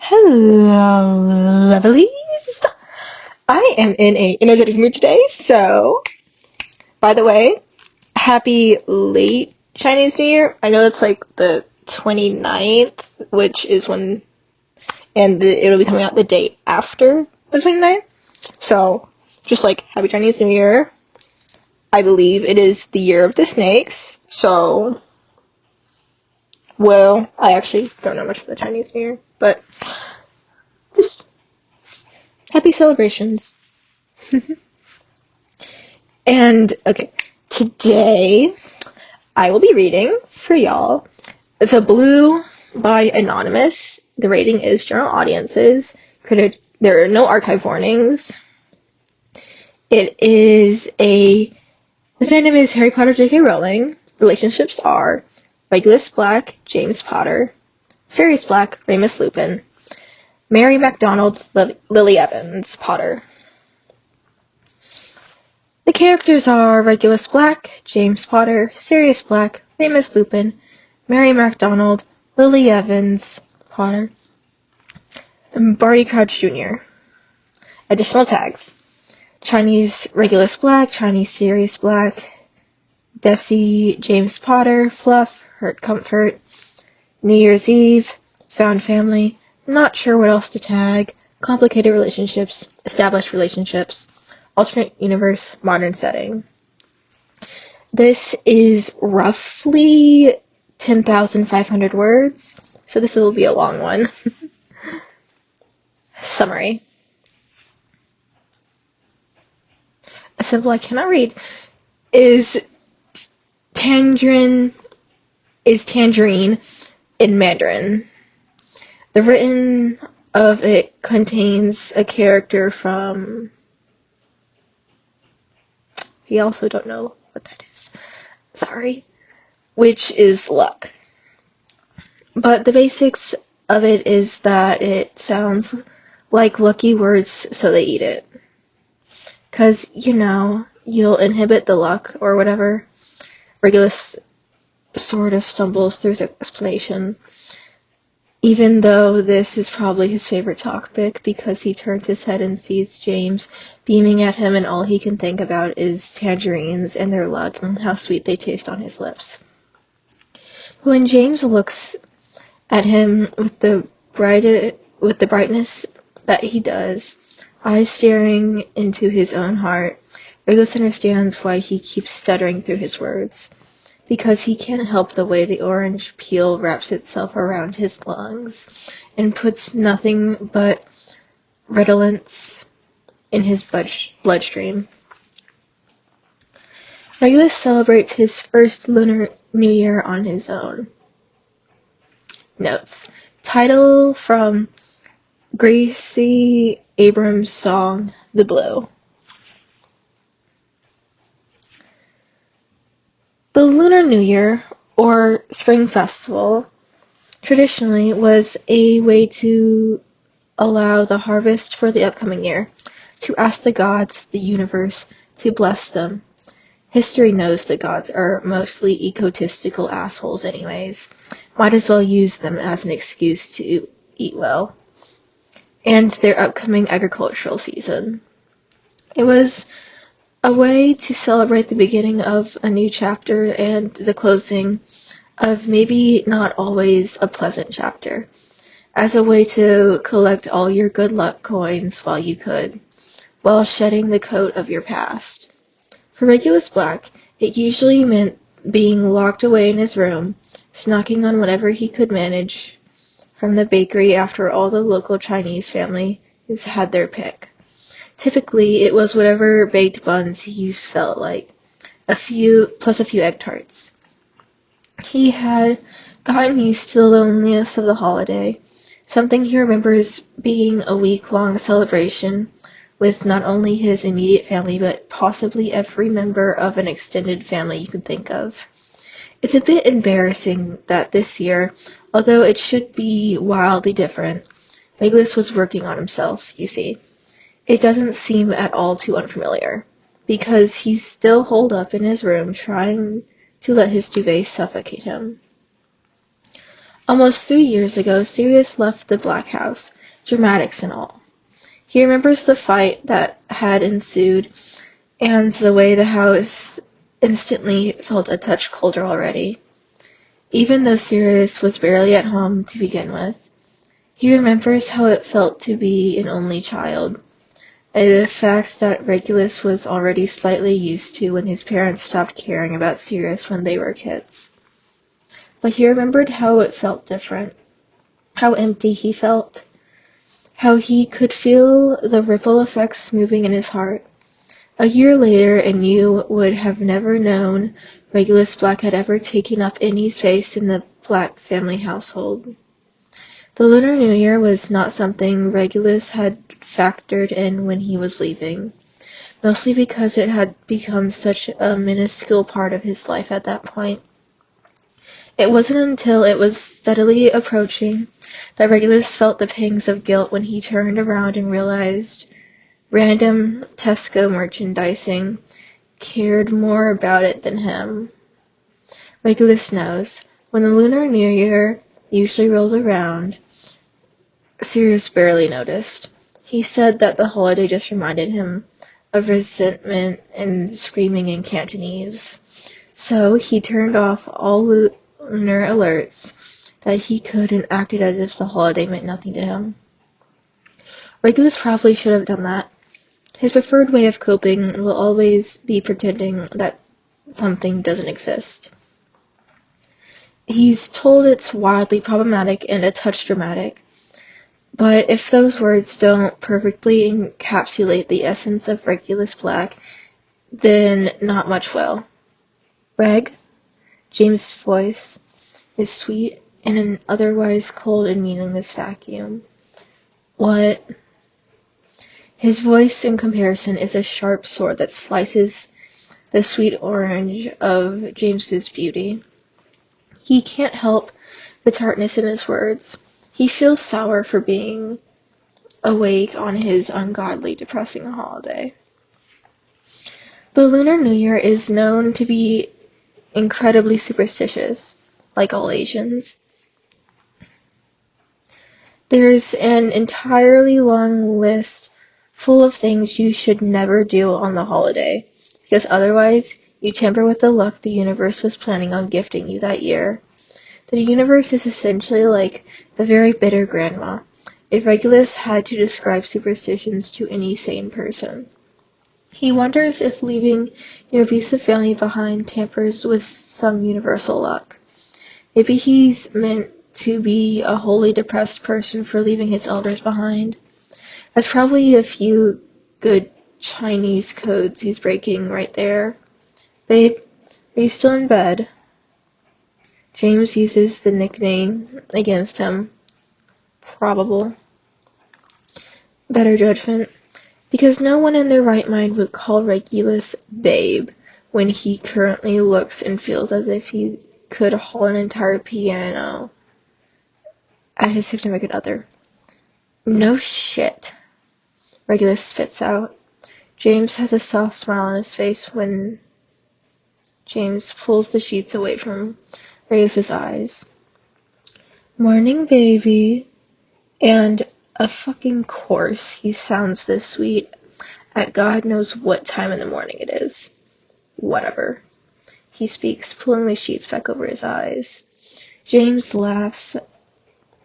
Hello, lovelies. I am in a energetic mood today, so, by the way, happy late Chinese New Year. I know it's like the 29th, which is when, and it'll be coming out the day after the 29th. So, just like, happy Chinese New Year. I believe it is the year of the snakes, so, well, I actually don't know much of the Chinese New Year, but just happy celebrations. And, okay, today I will be reading for y'all The Blue by Anonymous. The rating is general audiences. There are no archive warnings. The fandom is Harry Potter, J.K. Rowling. Relationships are Regulus Black, James Potter. Sirius Black, Remus Lupin. Mary MacDonald, Lily Evans, Potter. The characters are Regulus Black, James Potter, Sirius Black, Remus Lupin, Mary MacDonald, Lily Evans, Potter, and Barty Crouch Jr. Additional tags: Chinese Regulus Black, Chinese Sirius Black, Desi James Potter, Fluff, Hurt Comfort, New Year's Eve, Found Family, not sure what else to tag, Complicated Relationships, Established Relationships, Alternate Universe, Modern Setting. This is roughly 10,500 words, so this will be a long one. Summary. A symbol I cannot read is tangerine in Mandarin. The written of it contains a character from... We also don't know what that is. Sorry. Which is luck. But the basics of it is that it sounds like lucky words, so they eat it. 'Cause, you'll inhibit the luck or whatever. Regulus sort of stumbles through his explanation, even though this is probably his favorite topic, because he turns his head and sees James beaming at him, and all he can think about is tangerines and their luck and how sweet they taste on his lips. When James looks at him with the brightness that he does, eyes staring into his own heart, Regulus understands why he keeps stuttering through his words, because he can't help the way the orange peel wraps itself around his lungs and puts nothing but redolence in his bloodstream. Regulus celebrates his first Lunar New Year on his own. Notes. Title from Gracie Abrams' song, The Blue. The Lunar New Year, or Spring Festival, traditionally was a way to allow the harvest for the upcoming year, to ask the gods, the universe, to bless them. History knows the gods are mostly egotistical assholes anyways. Might as well use them as an excuse to eat well. And their upcoming agricultural season. It was a way to celebrate the beginning of a new chapter and the closing of maybe not always a pleasant chapter, as a way to collect all your good luck coins while you could, while shedding the coat of your past. For Regulus Black, it usually meant being locked away in his room, snacking on whatever he could manage from the bakery after all the local Chinese families had their pick. Typically, it was whatever baked buns he felt like, plus a few egg tarts. He had gotten used to the loneliness of the holiday, something he remembers being a week-long celebration with not only his immediate family, but possibly every member of an extended family you could think of. It's a bit embarrassing that this year, although it should be wildly different, Regulus was working on himself, you see. It doesn't seem at all too unfamiliar, because he's still holed up in his room trying to let his duvet suffocate him. Almost 3 years ago, Sirius left the Black House, dramatics and all. He remembers the fight that had ensued, and the way the house instantly felt a touch colder already, even though Sirius was barely at home to begin with. He remembers how it felt to be an only child, a fact that Regulus was already slightly used to when his parents stopped caring about Sirius when they were kids. But he remembered how it felt different, how empty he felt, how he could feel the ripple effects moving in his heart. A year later, and you would have never known Regulus Black had ever taken up any space in the Black family household. The Lunar New Year was not something Regulus had factored in when he was leaving, mostly because it had become such a minuscule part of his life at that point. It wasn't until it was steadily approaching that Regulus felt the pangs of guilt when he turned around and realized random Tesco merchandising cared more about it than him. Regulus knows, when the Lunar New Year usually rolled around, Sirius barely noticed. He said that the holiday just reminded him of resentment and screaming in Cantonese. So he turned off all lunar alerts that he could and acted as if the holiday meant nothing to him. Regulus probably should have done that. His preferred way of coping will always be pretending that something doesn't exist. He's told it's wildly problematic and a touch dramatic, but if those words don't perfectly encapsulate the essence of Regulus Black, then not much will. Reg? James' voice is sweet in an otherwise cold and meaningless vacuum. What? His voice, in comparison, is a sharp sword that slices the sweet orange of James's beauty. He can't help the tartness in his words. He feels sour for being awake on his ungodly, depressing holiday. The Lunar New Year is known to be incredibly superstitious, like all Asians. There's an entirely long list full of things you should never do on the holiday, because otherwise you tamper with the luck the universe was planning on gifting you that year. The universe is essentially like the very bitter grandma, if Regulus had to describe superstitions to any sane person. He wonders if leaving your abusive family behind tampers with some universal luck. Maybe he's meant to be a wholly depressed person for leaving his elders behind. That's probably a few good Chinese codes he's breaking right there. Babe, are you still in bed? James uses the nickname against him. Probable. Better judgment. Because no one in their right mind would call Regulus babe when he currently looks and feels as if he could haul an entire piano at his significant other. No shit. Regulus spits out. James has a soft smile on his face when James pulls the sheets away from Regulus's eyes. Morning, baby. And of fucking course he sounds this sweet at God knows what time in the morning it is. Whatever. He speaks, pulling the sheets back over his eyes. James laughs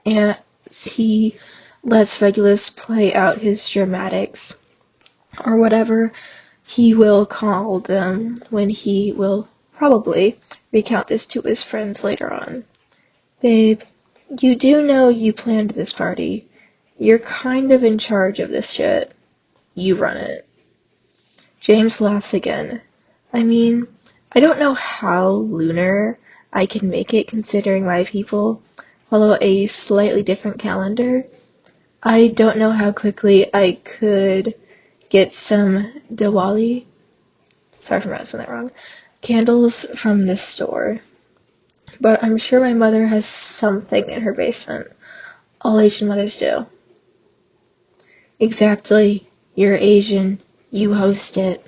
as he lets Regulus play out his dramatics, or whatever he will call them when he will probably recount this to his friends later on. Babe, you do know you planned this party. You're kind of in charge of this shit. You run it. James laughs again. I mean, I don't know how lunar I can make it considering my people follow a slightly different calendar. I don't know how quickly I could get some Diwali, sorry for pronouncing that wrong, candles from this store. But I'm sure my mother has something in her basement. All Asian mothers do. Exactly. You're Asian. You host it.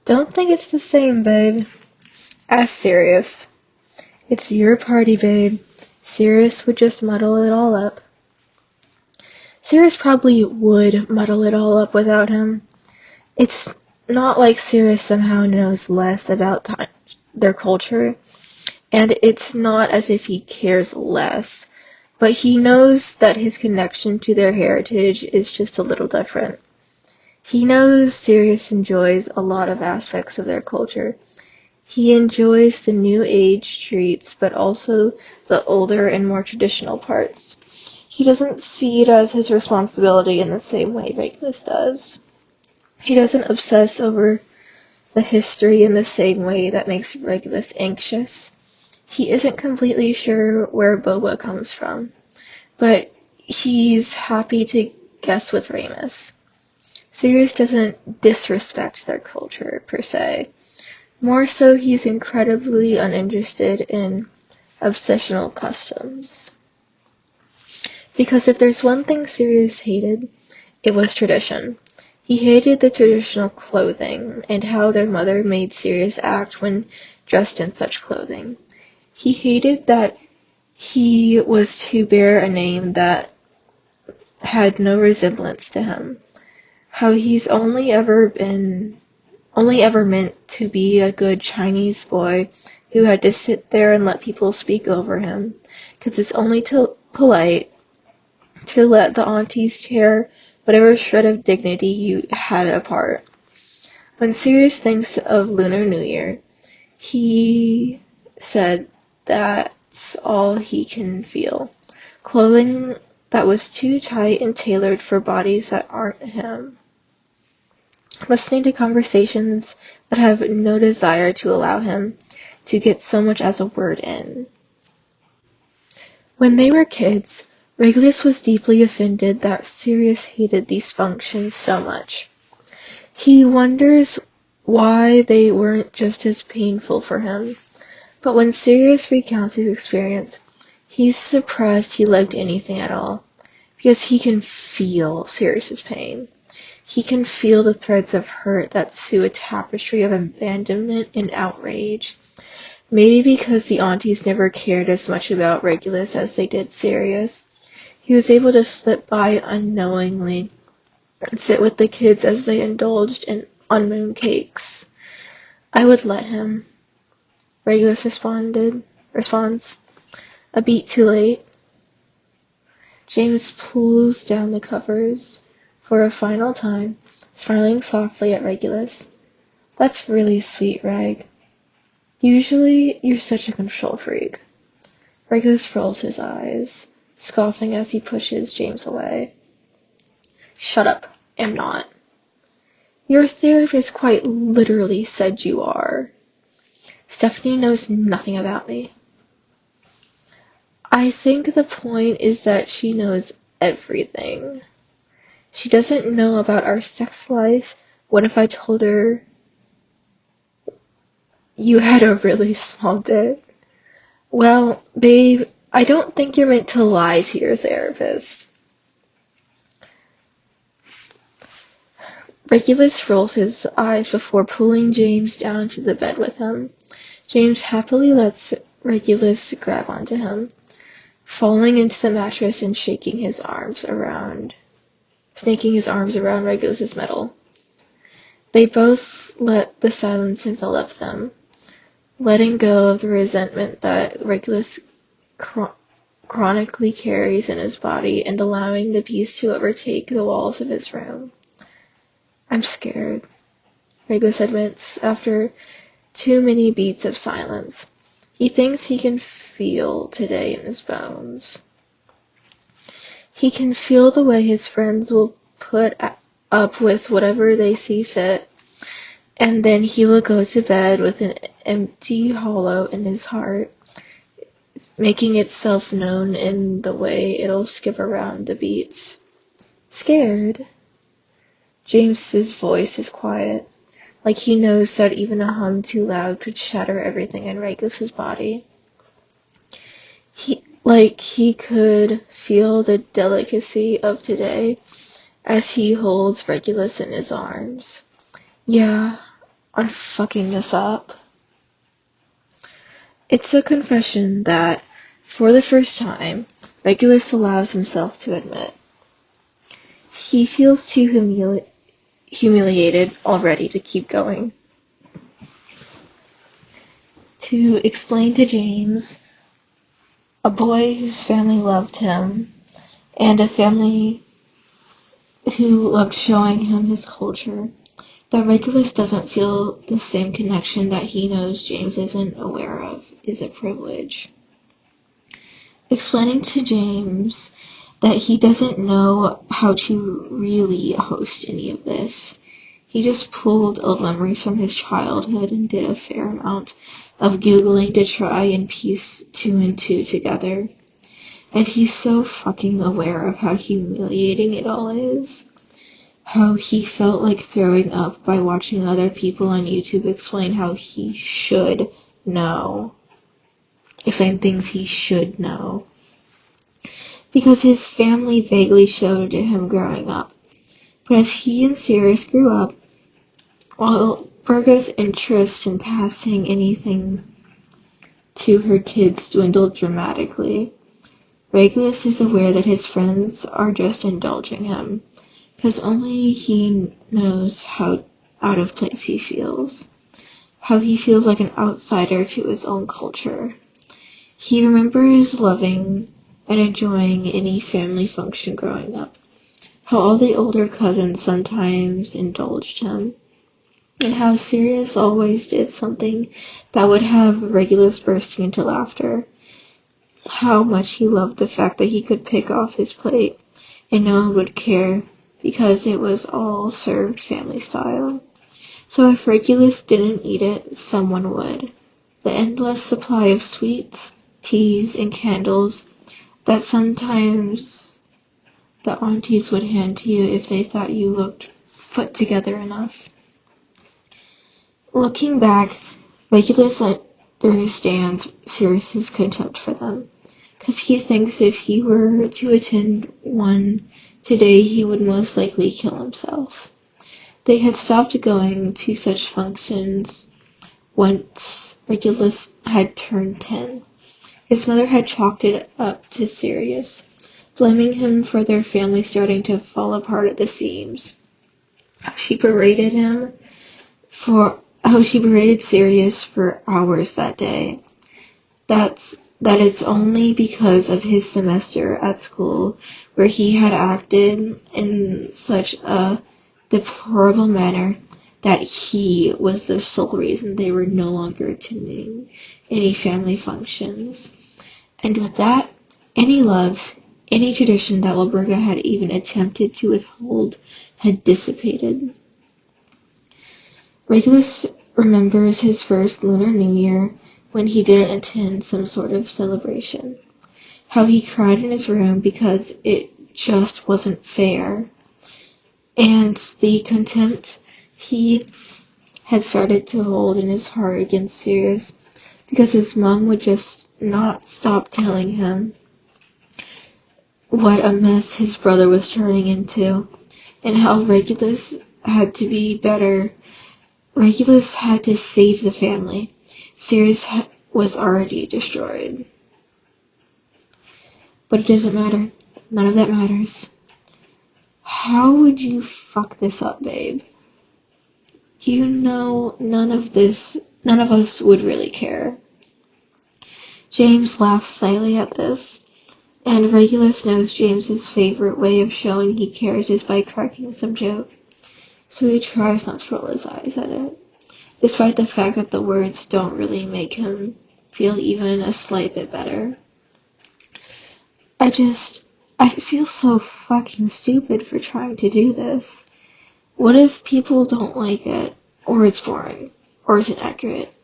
Don't think it's the same, babe. As serious. It's your party, babe. Sirius would just muddle it all up. Sirius probably would muddle it all up without him. It's not like Sirius somehow knows less about their culture, and it's not as if he cares less, but he knows that his connection to their heritage is just a little different. He knows Sirius enjoys a lot of aspects of their culture. He enjoys the new age treats, but also the older and more traditional parts. He doesn't see it as his responsibility in the same way Regulus does. He doesn't obsess over the history in the same way that makes Regulus anxious. He isn't completely sure where boba comes from, but he's happy to guess with Ramus. Sirius doesn't disrespect their culture, per se. More so, he's incredibly uninterested in obsessional customs. Because if there's one thing Sirius hated, it was tradition. He hated the traditional clothing and how their mother made Sirius act when dressed in such clothing. He hated that he was to bear a name that had no resemblance to him. How he's only ever meant to be a good Chinese boy who had to sit there and let people speak over him, 'cause it's only polite to let the aunties tear whatever shred of dignity you had apart. When Sirius thinks of Lunar New Year, he said that's all he can feel. Clothing that was too tight and tailored for bodies that aren't him. Listening to conversations that have no desire to allow him to get so much as a word in. When they were kids, Regulus was deeply offended that Sirius hated these functions so much. He wonders why they weren't just as painful for him. But when Sirius recounts his experience, he's surprised he liked anything at all, because he can feel Sirius's pain. He can feel the threads of hurt that sew a tapestry of abandonment and outrage. Maybe because the aunties never cared as much about Regulus as they did Sirius, he was able to slip by unknowingly and sit with the kids as they indulged in unmoon cakes. I would let him. Regulus responds, a beat too late. James pulls down the covers for a final time, smiling softly at Regulus. That's really sweet, Reg. Usually you're such a control freak. Regulus rolls his eyes, scoffing as he pushes James away. Shut up, am not. Your therapist quite literally said you are. Stephanie knows nothing about me. I think the point is that she knows everything. She doesn't know about our sex life. What if I told her you had a really small dick? Well, babe, I don't think you're meant to lie to your therapist. Regulus rolls his eyes before pulling James down to the bed with him. James happily lets Regulus grab onto him, falling into the mattress and snaking his arms around Regulus's middle. They both let the silence envelop them, letting go of the resentment that Regulus chronically carries in his body and allowing the peace to overtake the walls of his room. I'm scared, Regulus admits after too many beats of silence. He thinks he can feel today in his bones. He can feel the way his friends will put up with whatever they see fit, and then he will go to bed with an empty hollow in his heart, making itself known in the way it'll skip around the beats. Scared? James's voice is quiet, like he knows that even a hum too loud could shatter everything in Regulus's body. He could feel the delicacy of today as he holds Regulus in his arms. Yeah, I'm fucking this up. It's a confession that For the first time, Regulus allows himself to admit he feels too humiliated already to keep going. To explain to James, a boy whose family loved him, and a family who loved showing him his culture, that Regulus doesn't feel the same connection that he knows James isn't aware of is a privilege. Explaining to James that he doesn't know how to really host any of this. He just pulled old memories from his childhood and did a fair amount of Googling to try and piece 2 and 2 together. And he's so fucking aware of how humiliating it all is. How he felt like throwing up by watching other people on YouTube explain how he should know. Explain things he should know. Because his family vaguely showed it to him growing up. But as he and Sirius grew up, while Virgo's interest in passing anything to her kids dwindled dramatically, Regulus is aware that his friends are just indulging him, because only he knows how out of place he feels, how he feels like an outsider to his own culture. He remembers loving and enjoying any family function growing up, how all the older cousins sometimes indulged him, and how Sirius always did something that would have Regulus bursting into laughter, how much he loved the fact that he could pick off his plate and no one would care because it was all served family style. So if Regulus didn't eat it, someone would. The endless supply of sweets, teas, and candles that sometimes the aunties would hand to you if they thought you looked put together enough. Looking back, Regulus understands Sirius's contempt for them, because he thinks if he were to attend one today, he would most likely kill himself. They had stopped going to such functions once Regulus had turned 10. His mother had chalked it up to Sirius, blaming him for their family starting to fall apart at the seams. She berated Sirius for hours that day. That it's only because of his semester at school where he had acted in such a deplorable manner that he was the sole reason they were no longer attending any family functions. And with that, any love, any tradition that Wilburga had even attempted to withhold had dissipated. Regulus remembers his first Lunar New Year when he didn't attend some sort of celebration. How he cried in his room because it just wasn't fair. And the contempt he had started to hold in his heart against Sirius because his mom would just not stop telling him what a mess his brother was turning into, and how Regulus had to be better. Regulus had to save the family. Sirius was already destroyed. But it doesn't matter. None of that matters. How would you fuck this up, babe? You know none of us would really care. James laughs slightly at this, and Regulus knows James's favorite way of showing he cares is by cracking some joke, so he tries not to roll his eyes at it, despite the fact that the words don't really make him feel even a slight bit better. I feel so fucking stupid for trying to do this. What if people don't like it, or it's boring, or isn't accurate?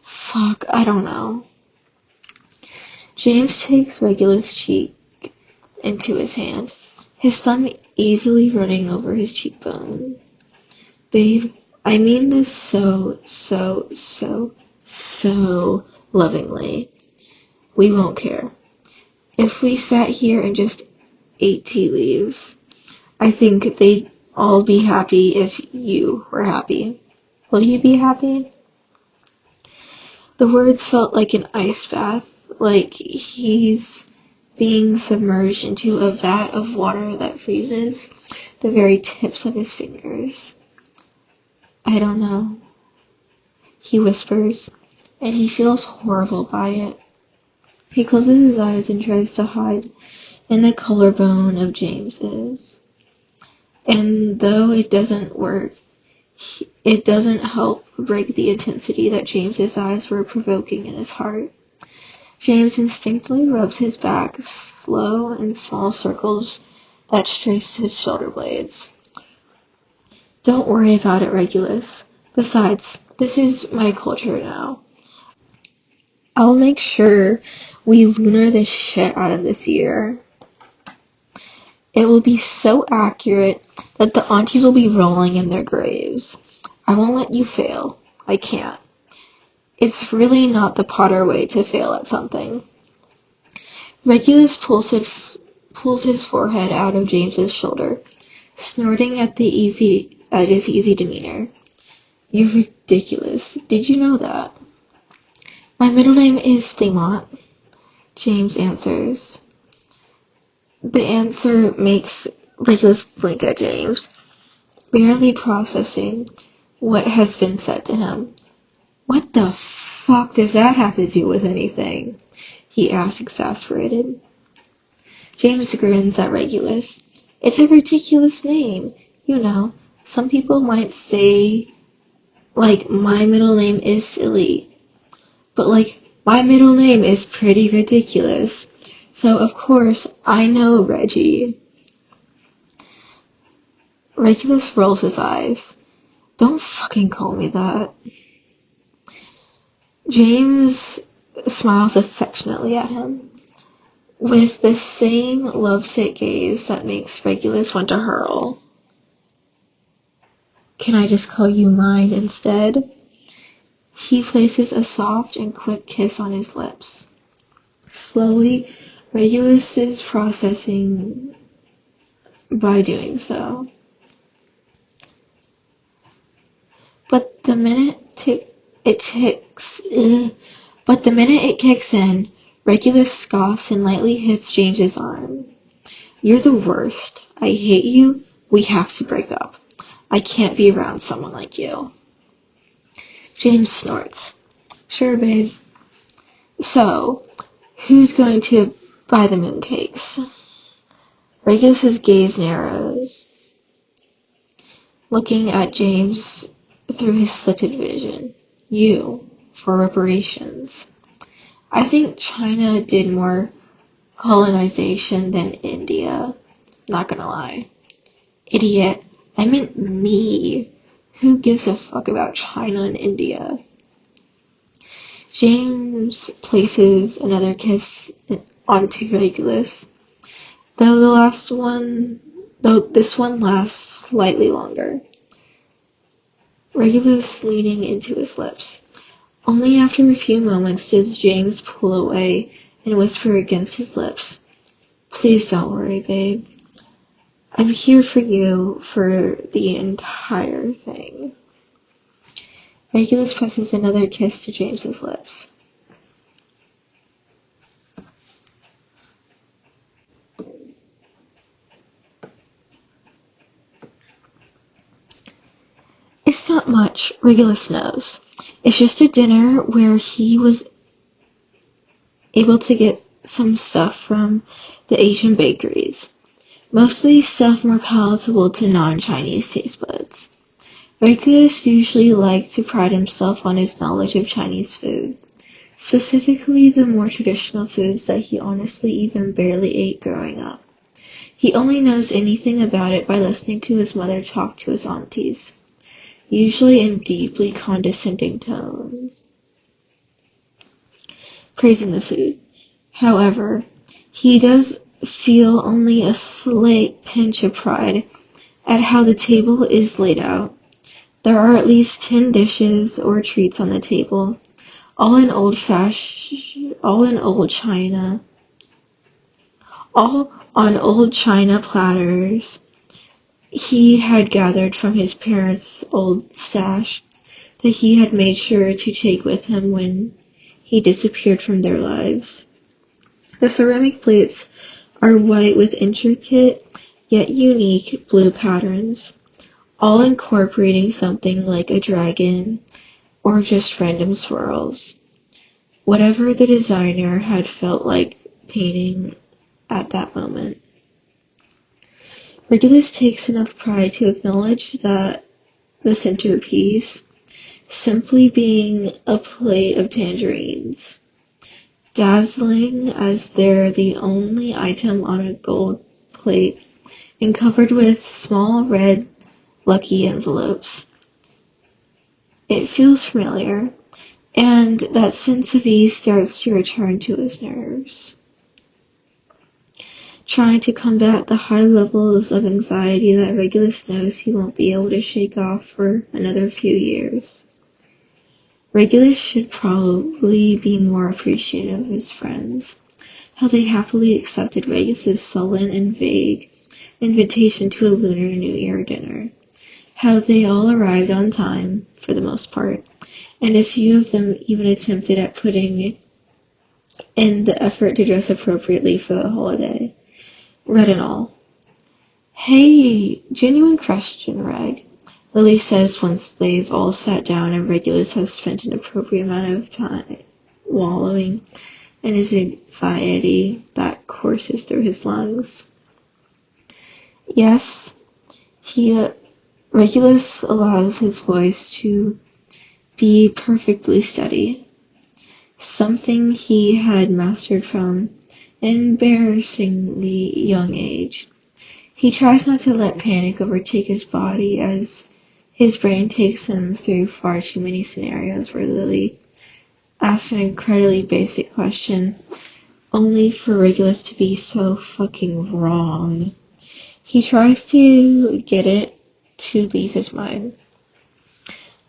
Fuck, I don't know. James takes Regulus' cheek into his hand, his thumb easily running over his cheekbone. Babe, I mean this so lovingly. We won't care. If we sat here and just ate tea leaves, I think they'd all be happy if you were happy. Will you be happy? The words felt like an ice bath like he's being submerged into a vat of water that freezes the very tips of his fingers. I don't know, he whispers, and he feels horrible by it. He closes his eyes and tries to hide in the collarbone of James's. And though it doesn't work, it doesn't help break the intensity that James's eyes were provoking in his heart. James instinctively rubs his back, slow and small circles that trace his shoulder blades. Don't worry about it, Regulus. Besides, this is my culture now. I'll make sure we lunar the shit out of this year. It will be so accurate that the aunties will be rolling in their graves. I won't let you fail. I can't. It's really not the Potter way to fail at something. Regulus pulls his forehead out of James's shoulder, snorting at his easy demeanor. You're ridiculous. Did you know that? My middle name is Flemont, James answers. The answer makes Regulus blink at James, barely processing what has been said to him. What the fuck does that have to do with anything? He asks, exasperated. James grins at Regulus. It's a ridiculous name. You know, some people might say, like, my middle name is silly. But, like, my middle name is pretty ridiculous. So, of course, I know Reggie. Regulus rolls his eyes. Don't fucking call me that. James smiles affectionately at him, with the same lovesick gaze that makes Regulus want to hurl. Can I just call you mine instead? He places a soft and quick kiss on his lips. Slowly, Regulus is processing by doing so. But the minute it kicks in, Regulus scoffs and lightly hits James's arm. You're the worst. I hate you. We have to break up. I can't be around someone like you. James snorts. Sure, babe. So, who's going to buy the mooncakes? Regulus's gaze narrows, looking at James through his slitted vision. You, for reparations. I think China did more colonization than India. Not gonna lie. Idiot. I meant me. Who gives a fuck about China and India? James places another kiss onto Regulus, though this one lasts slightly longer. Regulus leaning into his lips. Only after a few moments does James pull away and whisper against his lips, Please don't worry, babe. I'm here for you for the entire thing. Regulus presses another kiss to James's lips. It's not much, Regulus knows. It's just a dinner where he was able to get some stuff from the Asian bakeries. Mostly stuff more palatable to non-Chinese taste buds. Regulus usually liked to pride himself on his knowledge of Chinese food, specifically the more traditional foods that he honestly even barely ate growing up. He only knows anything about it by listening to his mother talk to his aunties, usually in deeply condescending tones, praising the food. However, he does feel only a slight pinch of pride at how the table is laid out. There are at least 10 dishes or treats on the table, all in old on old china platters he had gathered from his parents' old stash that he had made sure to take with him when he disappeared from their lives. The ceramic plates are white with intricate yet unique blue patterns, all incorporating something like a dragon or just random swirls. Whatever the designer had felt like painting at that moment. Regulus takes enough pride to acknowledge that the centerpiece simply being a plate of tangerines, dazzling as they're the only item on a gold plate and covered with small red lucky envelopes. It feels familiar, and that sense of ease starts to return to his nerves, trying to combat the high levels of anxiety that Regulus knows he won't be able to shake off for another few years. Regulus should probably be more appreciative of his friends, how they happily accepted Regulus's sullen and vague invitation to a Lunar New Year dinner, how they all arrived on time, for the most part, and a few of them even attempted at putting in the effort to dress appropriately for the holiday. Red and all. Hey, genuine question, Reg, Lily says once they've all sat down and Regulus has spent an appropriate amount of time wallowing in his anxiety that courses through his lungs. Yes, Regulus allows his voice to be perfectly steady, something he had mastered from an embarrassingly young age. He tries not to let panic overtake his body as his brain takes him through far too many scenarios where Lily asks an incredibly basic question, only for Regulus to be so fucking wrong. He tries to get it to leave his mind,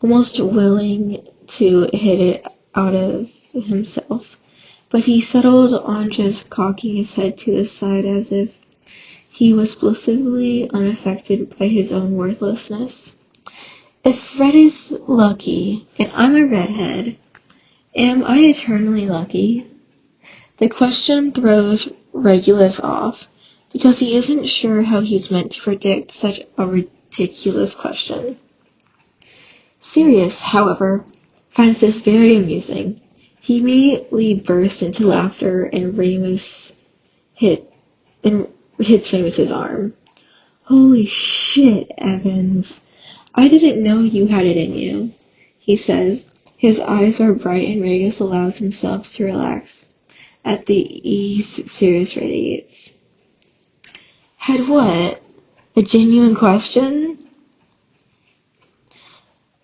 almost willing to hit it out of himself, but he settled on just cocking his head to the side as if he was blissfully unaffected by his own worthlessness. If red is lucky, and I'm a redhead, am I eternally lucky? The question throws Regulus off, because he isn't sure how he's meant to predict such a ridiculous question. Sirius, however, finds this very amusing. He immediately bursts into laughter and hits Remus's arm. Holy shit, Evans. I didn't know you had it in you, he says. His eyes are bright and Regulus allows himself to relax at the ease Sirius radiates. Had what? A genuine question?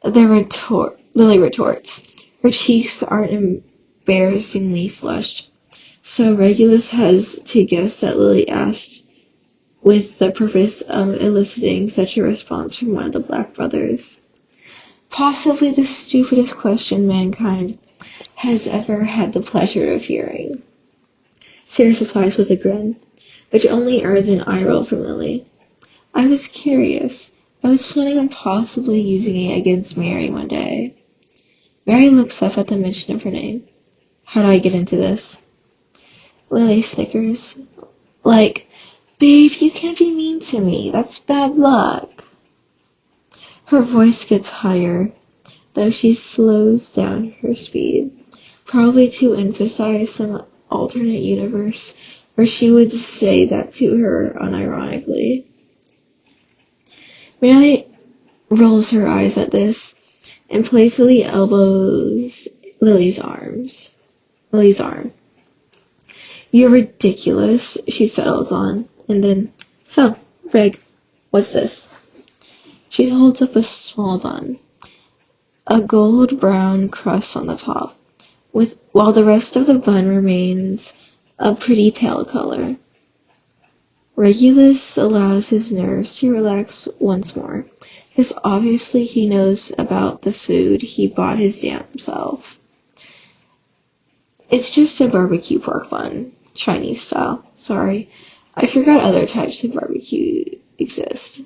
Lily retorts. Her cheeks aren't embarrassingly flushed, so Regulus has to guess that Lily asked with the purpose of eliciting such a response from one of the Black brothers. Possibly the stupidest question mankind has ever had the pleasure of hearing. Sirius replies with a grin, which only earns an eye roll from Lily. I was curious. I was planning on possibly using it against Mary one day. Mary looks up at the mention of her name. How do I get into this? Lily snickers. Like, babe, you can't be mean to me. That's bad luck. Her voice gets higher, though she slows down her speed, probably to emphasize some alternate universe where she would say that to her unironically. Mary rolls her eyes at this and playfully elbows Lily's arm. You're ridiculous, she settles on, and then, so, Reg, what's this? She holds up a small bun, a gold-brown crust on the top, while the rest of the bun remains a pretty pale color. Regulus allows his nerves to relax once more, because obviously he knows about the food he bought his damn self. It's just a barbecue pork bun, Chinese style. Sorry, I forgot other types of barbecue exist.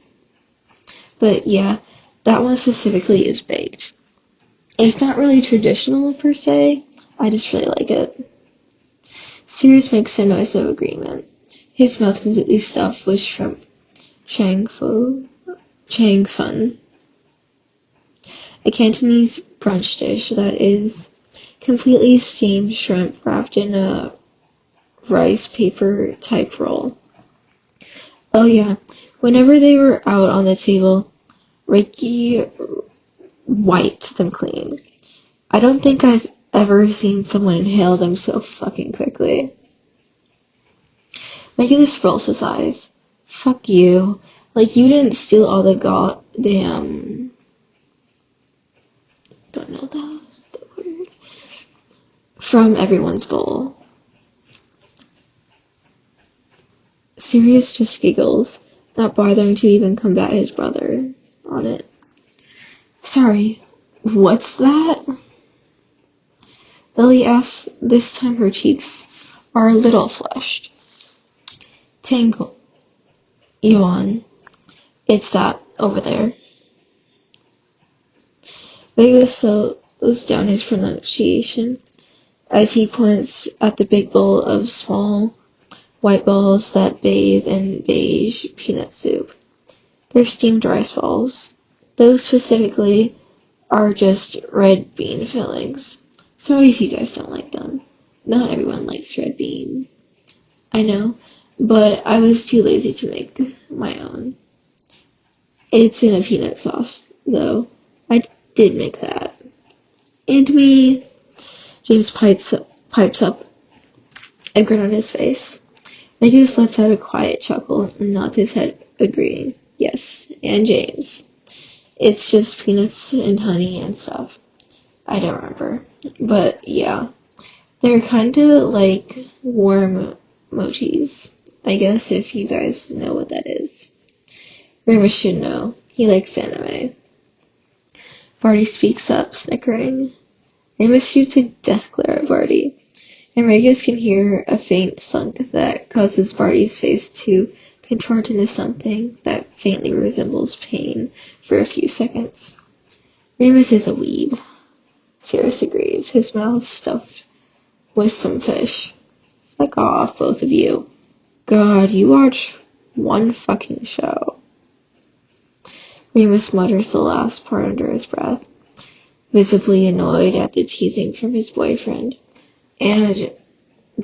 But yeah, that one specifically is baked. It's not really traditional per se, I just really like it. Sirius makes a noise of agreement, his mouth completely stuffed with shrimp chang fun, a Cantonese brunch dish that is completely steamed shrimp wrapped in a rice paper type roll. Oh yeah, whenever they were out on the table, Ricky wiped them clean. I don't think I've ever seen someone inhale them so fucking quickly. Regulus rolls his eyes. Fuck you. Like, you didn't steal all the goddamn... Don't know that was the word. From everyone's bowl. Sirius just giggles, not bothering to even combat his brother on it. Sorry, what's that? Lily asks, this time her cheeks are a little flushed. Tangle. Yuan. It's that over there. Regulus slows down his pronunciation as he points at the big bowl of small white balls that bathe in beige peanut soup. They're steamed rice balls. Those specifically are just red bean fillings. Sorry if you guys don't like them. Not everyone likes red bean. I know, but I was too lazy to make my own. It's in a peanut sauce, though. I did make that. And me. James pipes up, a grin on his face. Regulus lets out a quiet chuckle and nods his head, agreeing. Yes, and James. It's just peanuts and honey and stuff. I don't remember. But yeah. They're kinda like warm mochis, I guess, if you guys know what that is. Remus should know. He likes anime. Barty speaks up, snickering. Remus shoots a death glare at Barty, and Regulus can hear a faint thunk that causes Barty's face to contort into something that faintly resembles pain for a few seconds. Remus is a weeb. Sirius agrees, his mouth stuffed with some fish. Fuck off, both of you. God, you watch one fucking show. Remus mutters the last part under his breath, visibly annoyed at the teasing from his boyfriend, and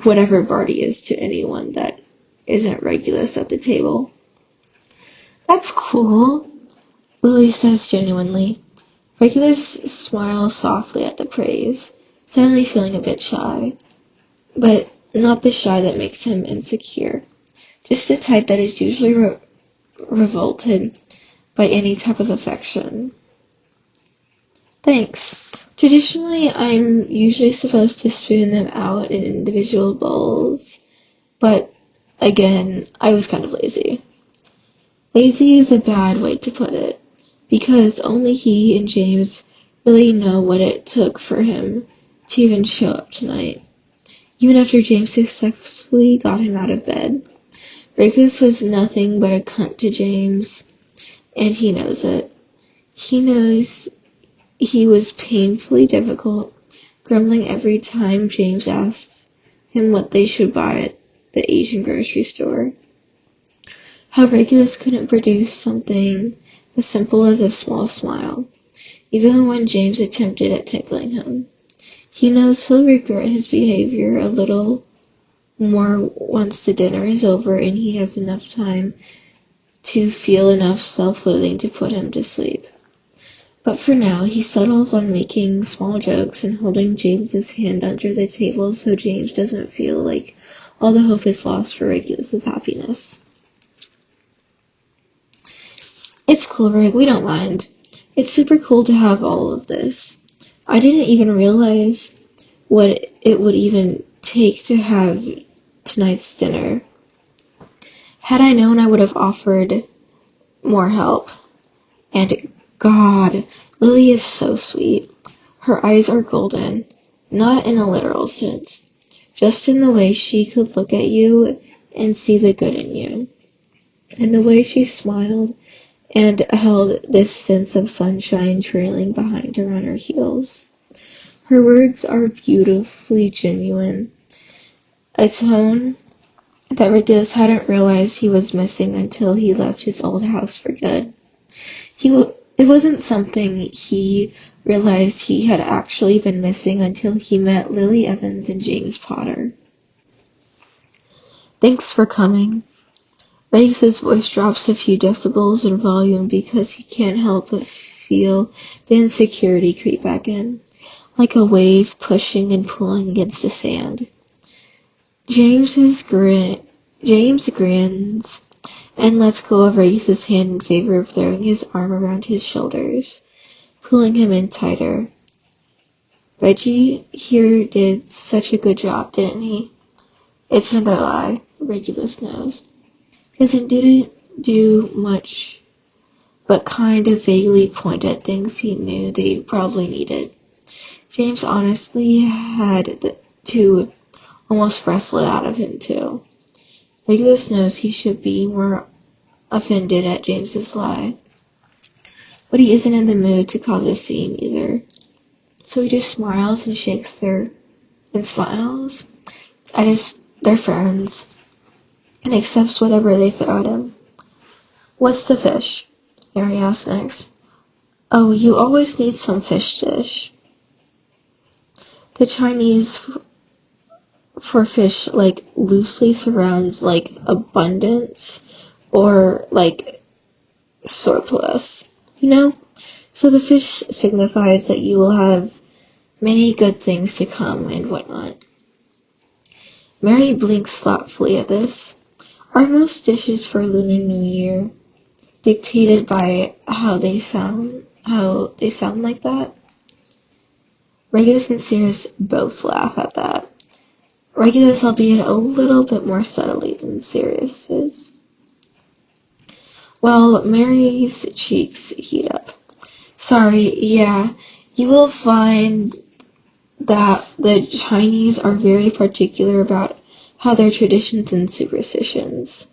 whatever Barty is to anyone that isn't Regulus at the table. That's cool, Lily says genuinely. Regulus smiles softly at the praise, suddenly feeling a bit shy, but not the shy that makes him insecure, just the type that is usually revolted by any type of affection. Thanks. Traditionally, I'm usually supposed to spoon them out in individual bowls, but again, I was kind of lazy. Lazy is a bad way to put it, because only he and James really know what it took for him to even show up tonight. Even after James successfully got him out of bed, Regulus was nothing but a cunt to James, and he knows it. He knows he was painfully difficult, grumbling every time James asked him what they should buy at the Asian grocery store. How Regulus couldn't produce something as simple as a small smile, even when James attempted at tickling him. He knows he'll regret his behavior a little more once the dinner is over and he has enough time to feel enough self-loathing to put him to sleep. But for now, he settles on making small jokes and holding James's hand under the table so James doesn't feel like all the hope is lost for Regulus's happiness. It's cool, Rig, we don't mind. It's super cool to have all of this. I didn't even realize what it would even take to have tonight's dinner. Had I known, I would have offered more help. And God, Lily is so sweet. Her eyes are golden, not in a literal sense, just in the way she could look at you and see the good in you. And the way she smiled and held this sense of sunshine trailing behind her on her heels. Her words are beautifully genuine, a tone that Regulus hadn't realized he was missing until he left his old house for good. It wasn't something he realized he had actually been missing until he met Lily Evans and James Potter. Thanks for coming. Regulus's voice drops a few decibels in volume because he can't help but feel the insecurity creep back in, like a wave pushing and pulling against the sand. James grins and lets go of Regulus's hand in favor of throwing his arm around his shoulders, pulling him in tighter. Reggie here did such a good job, didn't he? It's another lie, Regulus knows, because he didn't do much but kind of vaguely point at things he knew they probably needed. James honestly had to almost wrestle it out of him, too. Regulus knows he should be more offended at James's lie, but he isn't in the mood to cause a scene either. So he just smiles and smiles at their friends and accepts whatever they throw at him. What's the fish? Mary asks next. Oh, you always need some fish dish. The Chinese for fish loosely surrounds abundance or surplus, So the fish signifies that you will have many good things to come and whatnot. Mary blinks thoughtfully at this. Are most dishes for Lunar New Year dictated by how they sound like that? Regulus and Sirius both laugh at that. Regulus, albeit a little bit more subtly than Sirius is. Well, Mary's cheeks heat up. Sorry, yeah, you will find that the Chinese are very particular about how their traditions and superstitions.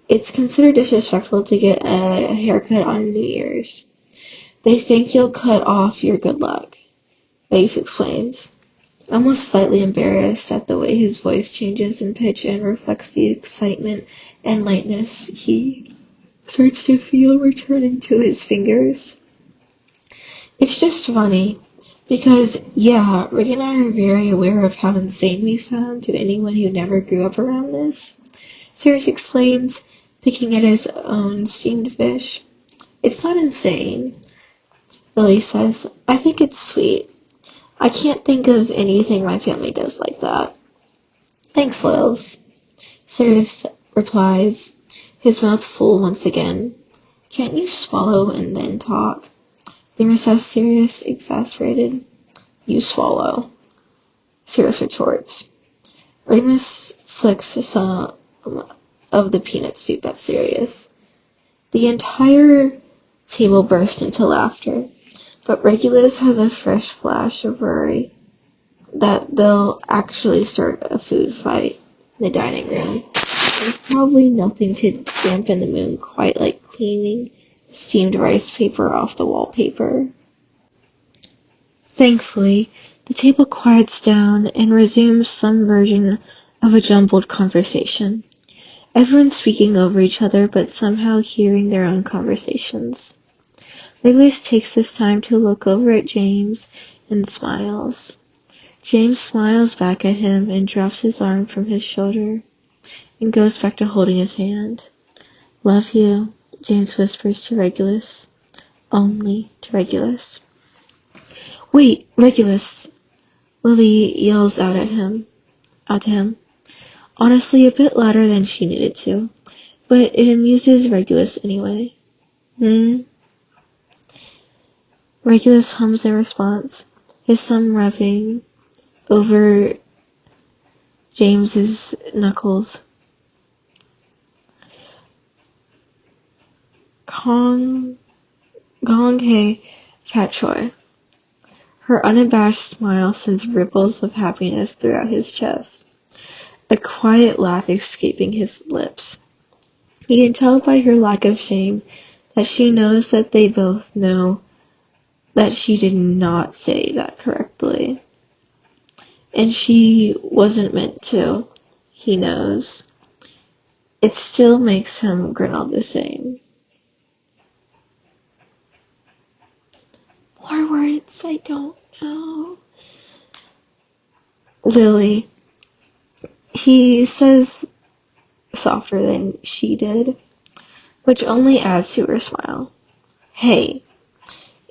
It's considered disrespectful to get a haircut on New Year's. They think you'll cut off your good luck, Mace explains, almost slightly embarrassed at the way his voice changes in pitch and reflects the excitement and lightness he starts to feel returning to his fingers. It's just funny, because, yeah, Rick and I are very aware of how insane we sound to anyone who never grew up around this, Sirius explains, picking at his own steamed fish. It's not insane, Lily says. I think it's sweet. I can't think of anything my family does like that. Thanks, Lils. Sirius replies, his mouth full once again. Can't you swallow and then talk? Venus asks Sirius, exasperated. You swallow, Sirius retorts. Remus flicks some of the peanut soup at Sirius. The entire table burst into laughter, but Regulus has a fresh flash of worry that they'll actually start a food fight in the dining room. There's probably nothing to dampen the mood quite like cleaning steamed rice paper off the wallpaper. Thankfully, the table quiets down and resumes some version of a jumbled conversation. Everyone speaking over each other but somehow hearing their own conversations. Regulus takes this time to look over at James and smiles. James smiles back at him and drops his arm from his shoulder and goes back to holding his hand. Love you, James whispers to Regulus. Only to Regulus. Wait, Regulus! Lily yells out to him. Honestly, a bit louder than she needed to, but it amuses Regulus anyway. Regulus hums in response, his thumb rubbing over James's knuckles. Gong hei, Fat Choi. Her unabashed smile sends ripples of happiness throughout his chest, a quiet laugh escaping his lips. He can tell by her lack of shame that she knows that they both know that she did not say that correctly. And she wasn't meant to. He knows. It still makes him grin all the same. More words, I don't know. Lily. He says softer than she did, which only adds to her smile. Hey,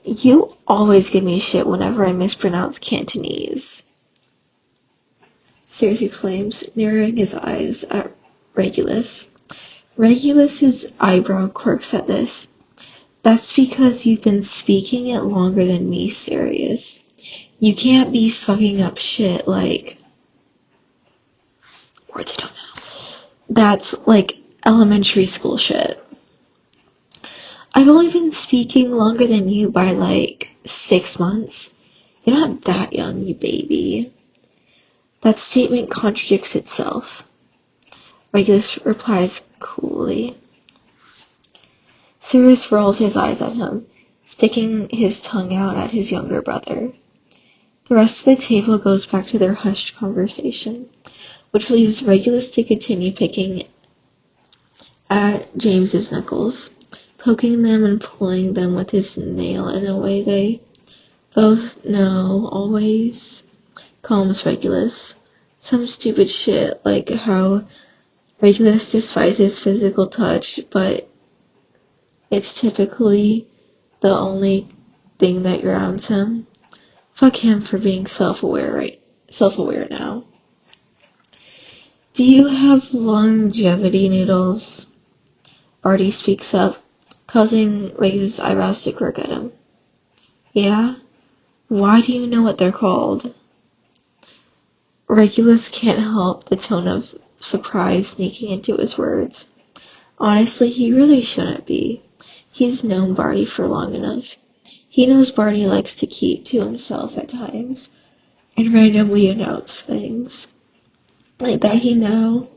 you always give me shit whenever I mispronounce Cantonese. Sirius exclaims, narrowing his eyes at Regulus. Regulus's eyebrow quirks at this. That's because you've been speaking it longer than me, Sirius. You can't be fucking up shit like... words I don't know. That's like elementary school shit. I've only been speaking longer than you by like 6 months. You're not that young, you baby. That statement contradicts itself. Regulus replies coolly. Sirius rolls his eyes at him, sticking his tongue out at his younger brother. The rest of the table goes back to their hushed conversation, which leaves Regulus to continue picking at James's knuckles, poking them and pulling them with his nail in a way they both know always calms Regulus. Some stupid shit like how Regulus despises physical touch, but it's typically the only thing that grounds him. Fuck him for being self-aware now. Do you have longevity noodles? Barty speaks up, causing Regulus' eyebrows to quirk at him. Yeah? Why do you know what they're called? Regulus can't help the tone of surprise sneaking into his words. Honestly, he really shouldn't be. He's known Barty for long enough. He knows Barty likes to keep to himself at times, and randomly announce things. Like that he now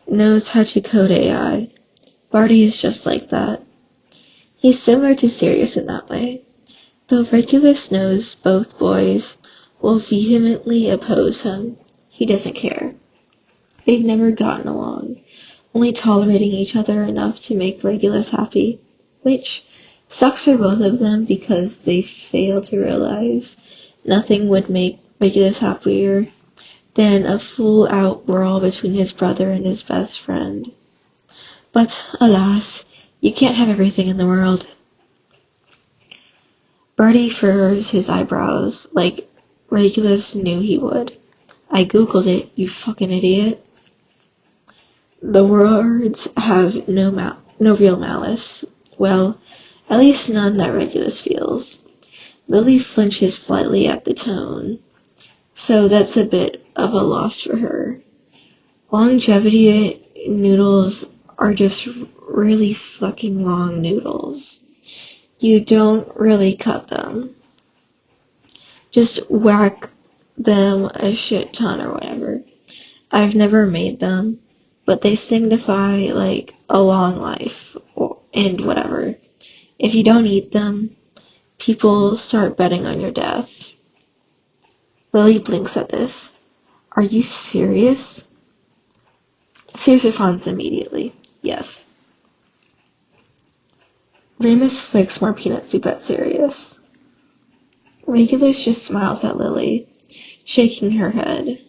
knows how to code AI. Barty is just like that. He's similar to Sirius in that way. Though Regulus knows both boys will vehemently oppose him, he doesn't care. They've never gotten along, only tolerating each other enough to make Regulus happy, which sucks for both of them because they fail to realize nothing would make Regulus happier than a full-out brawl between his brother and his best friend. But, alas, you can't have everything in the world. Barty furrows his eyebrows like Regulus knew he would. I googled it, you fucking idiot. The words have no real malice. Well, at least none that Regulus feels. Lily flinches slightly at the tone, so that's a bit of a loss for her. Longevity noodles are just really fucking long noodles. You don't really cut them. Just whack them a shit ton or whatever. I've never made them, but they signify like a long life and whatever. If you don't eat them, people start betting on your death. Lily blinks at this. Are you serious? Sirius responds immediately. Yes. Remus flicks more peanut soup at Sirius. Regulus just smiles at Lily, shaking her head.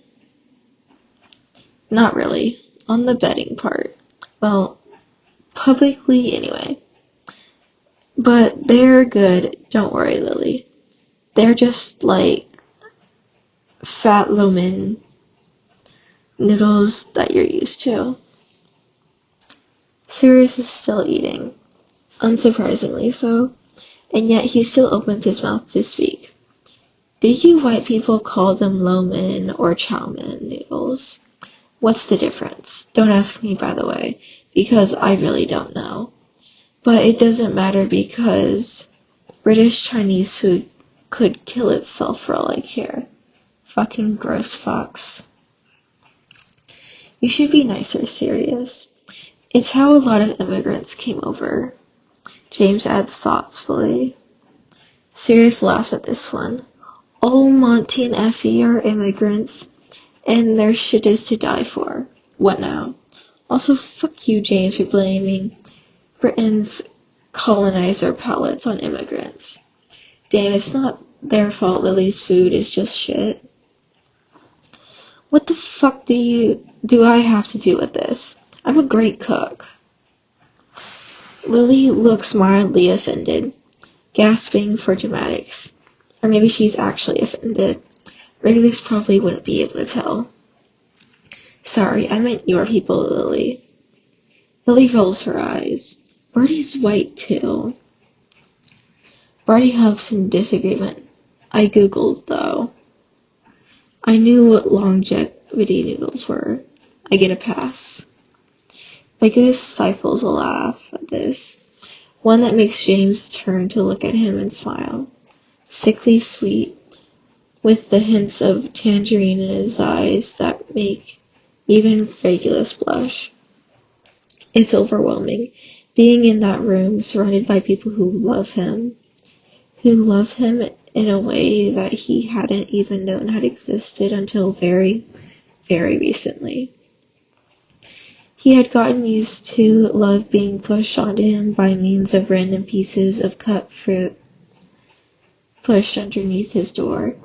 Not really. On the betting part. Well, publicly anyway. But they're good. Don't worry, Lily. They're just like fat lomin noodles that you're used to. Sirius is still eating. Unsurprisingly so. And yet he still opens his mouth to speak. Do you white people call them lomin or chowmin noodles? What's the difference? Don't ask me, by the way, because I really don't know. But it doesn't matter because British Chinese food could kill itself for all I care. Fucking gross fox. You should be nicer, Sirius. It's how a lot of immigrants came over. James adds thoughtfully. Sirius laughs at this one. All Monty and Effie are immigrants, and their shit is to die for. What now? Also, fuck you, James, for blaming Britain's colonizer palates on immigrants. Damn, it's not their fault Lily's food is just shit. What the fuck do I have to do with this? I'm a great cook. Lily looks mildly offended, gasping for dramatics. Or maybe she's actually offended. Regulus probably wouldn't be able to tell. Sorry, I meant your people, Lily. Lily rolls her eyes. Bertie's white, too. Bertie huffs in disagreement. I googled, though. I knew what longevity noodles were. I get a pass. Regulus stifles a laugh at this, one that makes James turn to look at him and smile. Sickly sweet, with the hints of tangerine in his eyes that make even Regulus blush. It's overwhelming, being in that room, surrounded by people who love him in a way that he hadn't even known had existed until very, very recently. He had gotten used to love being pushed onto him by means of random pieces of cut fruit pushed underneath his door,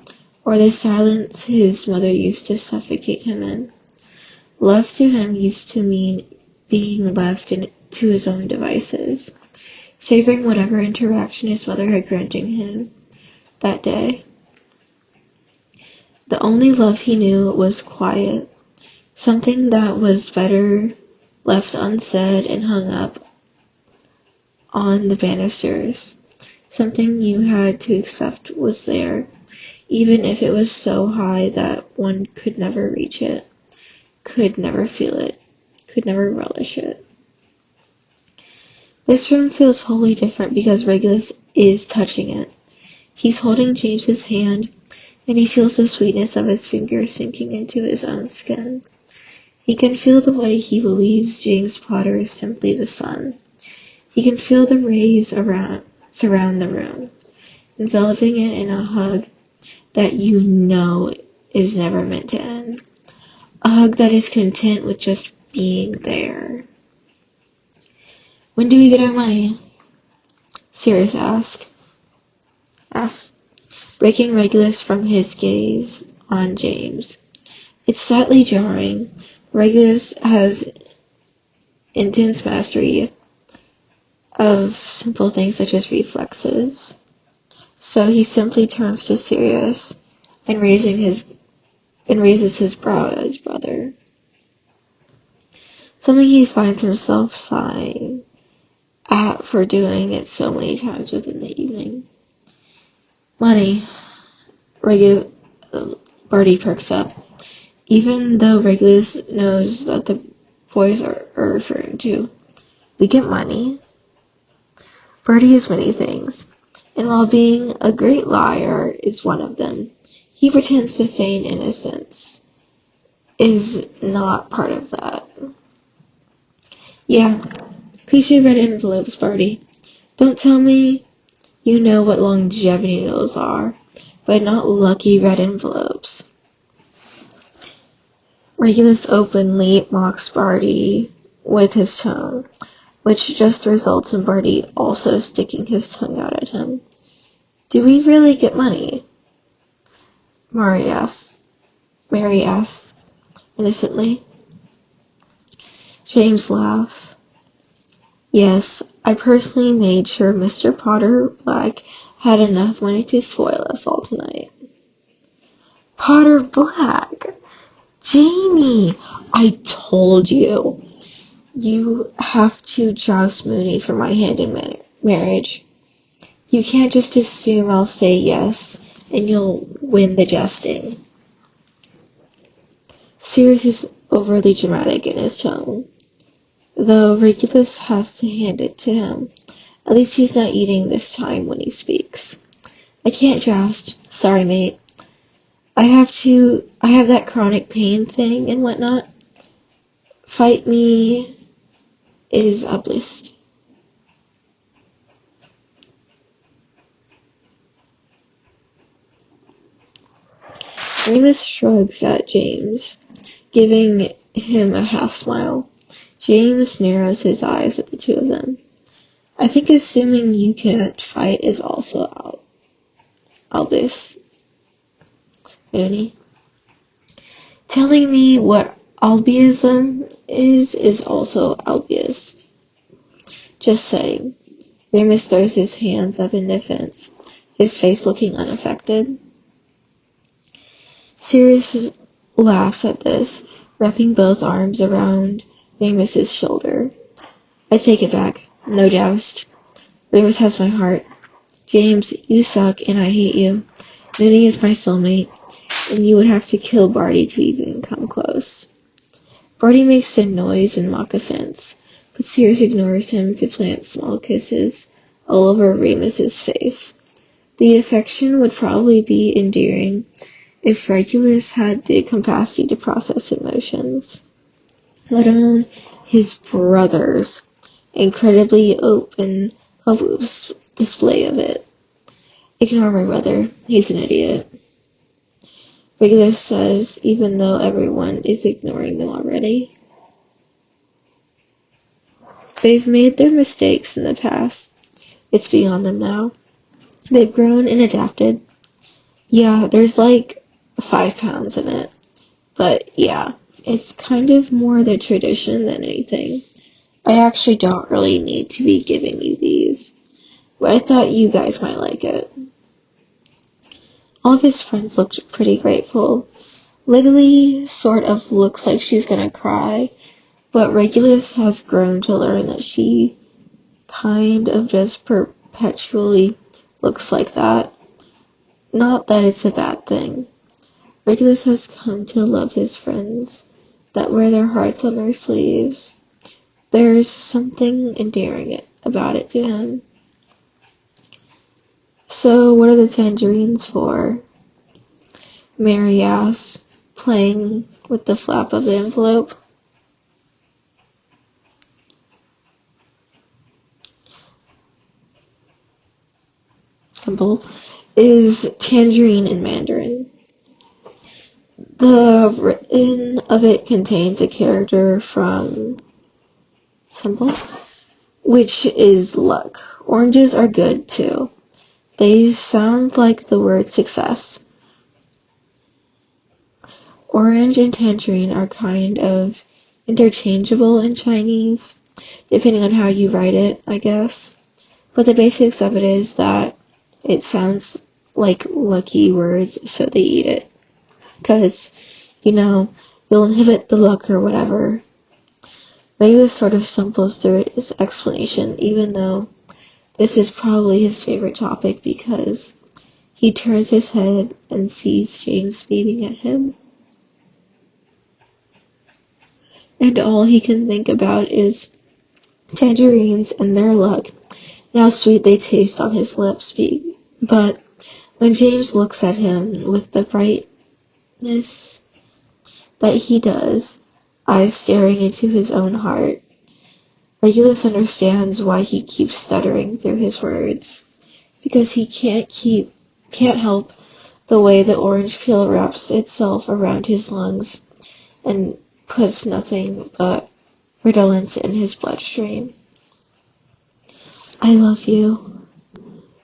or the silence his mother used to suffocate him in. Love to him used to mean being left to his own devices, savoring whatever interaction his mother had granted him that day. The only love he knew was quiet, something that was better left unsaid and hung up on the banisters. Something you had to accept was there, even if it was so high that one could never reach it, could never feel it, could never relish it. This room feels wholly different because Regulus is touching it. He's holding James's hand, and he feels the sweetness of his fingers sinking into his own skin. He can feel the way he believes James Potter is simply the sun. He can feel the rays surround the room, enveloping it in a hug that you know is never meant to end. A hug that is content with just being there. When do we get our money? Sirius asks, breaking Regulus from his gaze on James. It's slightly jarring. Regulus has intense mastery of simple things such as reflexes. So he simply turns to Sirius and raises his brow at his brother. Something he finds himself sighing at for doing it so many times within the evening. Money. Bertie perks up, even though Regulus knows that the boys are referring to. We get money. Bertie is many things, and while being a great liar is one of them, he pretends to feign innocence is not part of that. Yeah, cliche red envelopes, Bertie. Don't tell me you know what longevity noodles are, but not lucky red envelopes. Regulus openly mocks Bertie with his tone, which just results in Bertie also sticking his tongue out at him. Do we really get money? Mary asks innocently. James laughs. Yes, I personally made sure Mr. Potter Black had enough money to spoil us all tonight. Potter Black! Jamie! I told you! You have to joust Mooney for my hand in marriage. You can't just assume I'll say yes and you'll win the jousting. Sirius is overly dramatic in his tone, though Regulus has to hand it to him. At least he's not eating this time when he speaks. I can't joust. Sorry, mate. I have that chronic pain thing and whatnot. Fight me is a list. Remus shrugs at James, giving him a half-smile. James narrows his eyes at the two of them. I think assuming you can't fight is also obvious. Mooney. Telling me what albiism is also obvious. Just saying. Remus throws his hands up in defense, his face looking unaffected. Sirius laughs at this, wrapping both arms around Remus's shoulder. I take it back. No joust. Remus has my heart. James, you suck and I hate you. Mooney is my soulmate, and you would have to kill Barty to even come close. Barty makes a noise in mock offense, but Sirius ignores him to plant small kisses all over Remus's face. The affection would probably be endearing if Regulus had the capacity to process emotions, let alone his brother's incredibly open display of it. Ignore my brother. He's an idiot. Regulus says, even though everyone is ignoring them already. They've made their mistakes in the past. It's beyond them now. They've grown and adapted. Yeah, there's like 5 pounds in it. But yeah, it's kind of more the tradition than anything. I actually don't really need to be giving you these, but I thought you guys might like it. All of his friends looked pretty grateful. Lily sort of looks like she's gonna cry, but Regulus has grown to learn that she kind of just perpetually looks like that. Not that it's a bad thing. Regulus has come to love his friends that wear their hearts on their sleeves. There's something endearing about it to him. So what are the tangerines for? Mary asks, playing with the flap of the envelope. Symbol is tangerine in Mandarin. The written of it contains a character from symbol, which is luck. Oranges are good too. They sound like the word success. Orange and tangerine are kind of interchangeable in Chinese, depending on how you write it, I guess. But the basics of it is that it sounds like lucky words, so they eat it. Because, you'll inhibit the luck or whatever. Regulus sort of stumbles through his explanation, even though this is probably his favorite topic because he turns his head and sees James beaming at him. And all he can think about is tangerines and their luck, and how sweet they taste on his lips. But when James looks at him with the brightness that he does, eyes staring into his own heart, Regulus understands why he keeps stuttering through his words, because he can't help the way the orange peel wraps itself around his lungs and puts nothing but redolence in his bloodstream. I love you,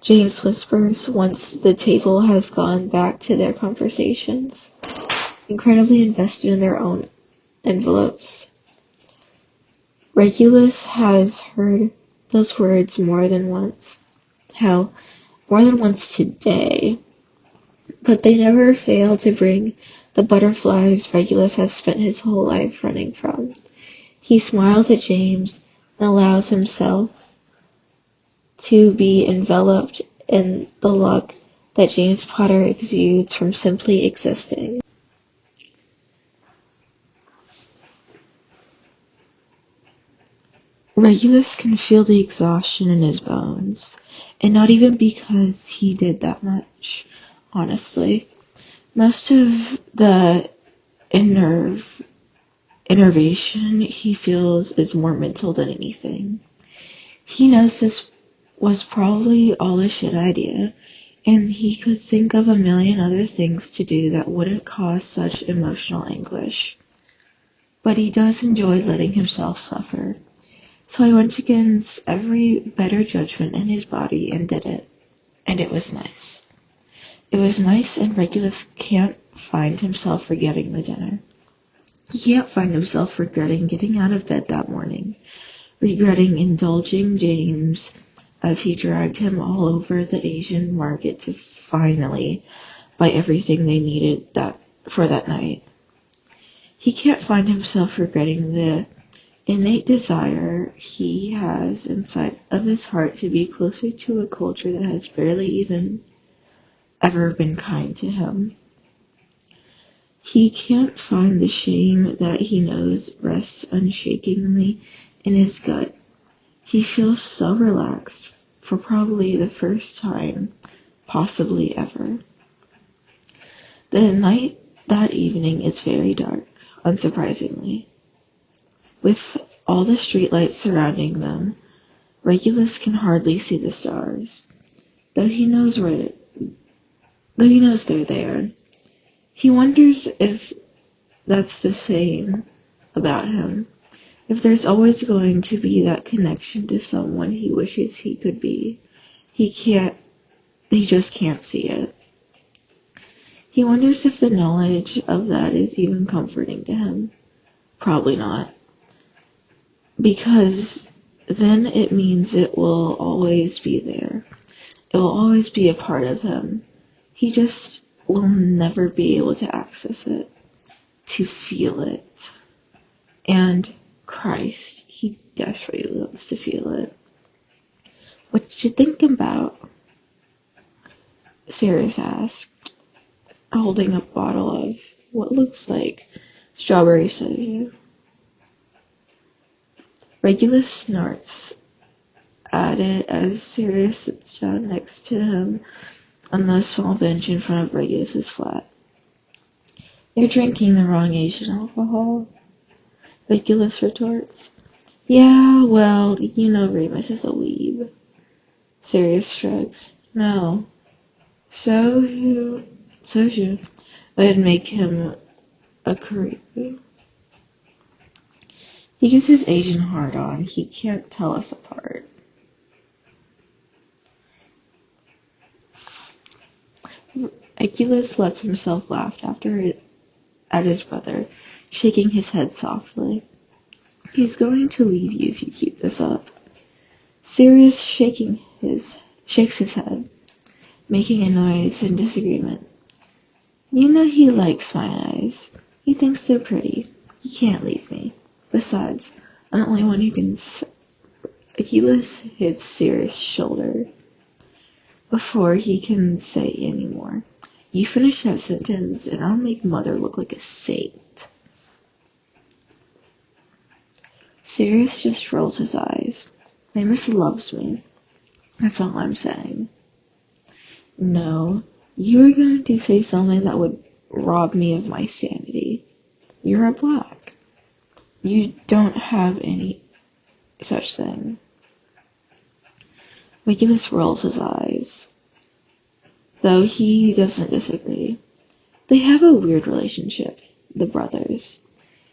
James whispers once the table has gone back to their conversations, incredibly invested in their own envelopes. Regulus has heard those words more than once. Hell, more than once today. But they never fail to bring the butterflies Regulus has spent his whole life running from. He smiles at James and allows himself to be enveloped in the luck that James Potter exudes from simply existing. Regulus can feel the exhaustion in his bones, and not even because he did that much, honestly. Most of the innervation he feels is more mental than anything. He knows this was probably all a shit idea, and he could think of a million other things to do that wouldn't cause such emotional anguish. But he does enjoy letting himself suffer. So he went against every better judgment in his body and did it. And it was nice. It was nice, and Regulus can't find himself forgetting the dinner. He can't find himself regretting getting out of bed that morning, regretting indulging James as he dragged him all over the Asian market to finally buy everything they needed for that night. He can't find himself regretting the innate desire he has inside of his heart to be closer to a culture that has barely even ever been kind to him. He can't find the shame that he knows rests unshakingly in his gut. He feels so relaxed for probably the first time, possibly ever. The night that evening is very dark, unsurprisingly. With all the streetlights surrounding them, Regulus can hardly see the stars, though he knows they're there. He wonders if that's the same about him, if there's always going to be that connection to someone he wishes he could be. He just can't see it. He wonders if the knowledge of that is even comforting to him. Probably not. Because then it means it will always be there. It will always be a part of him. He just will never be able to access it, to feel it. And Christ, he desperately wants to feel it. What did you think about? Sirius asked, holding a bottle of what looks like strawberry soda. Regulus snorts at it as Sirius sits down next to him on the small bench in front of Regulus's flat. You're drinking the wrong Asian alcohol, Regulus retorts. Yeah, well, you know Remus is a weeb. Sirius shrugs. No. Soju would make him a creep. He gets his Asian heart on. He can't tell us apart. Regulus lets himself laugh at his brother, shaking his head softly. He's going to leave you if you keep this up. Sirius shakes his head, making a noise in disagreement. You know he likes my eyes. He thinks they're pretty. He can't leave me. Besides, I'm the only one who can... Regulus hits Sirius' shoulder before he can say any more. You finish that sentence and I'll make Mother look like a saint. Sirius just rolls his eyes. Remus loves me. That's all I'm saying. No, you were going to say something that would rob me of my sanity. You're a black. You don't have any such thing. Regulus rolls his eyes, though he doesn't disagree. They have a weird relationship, the brothers.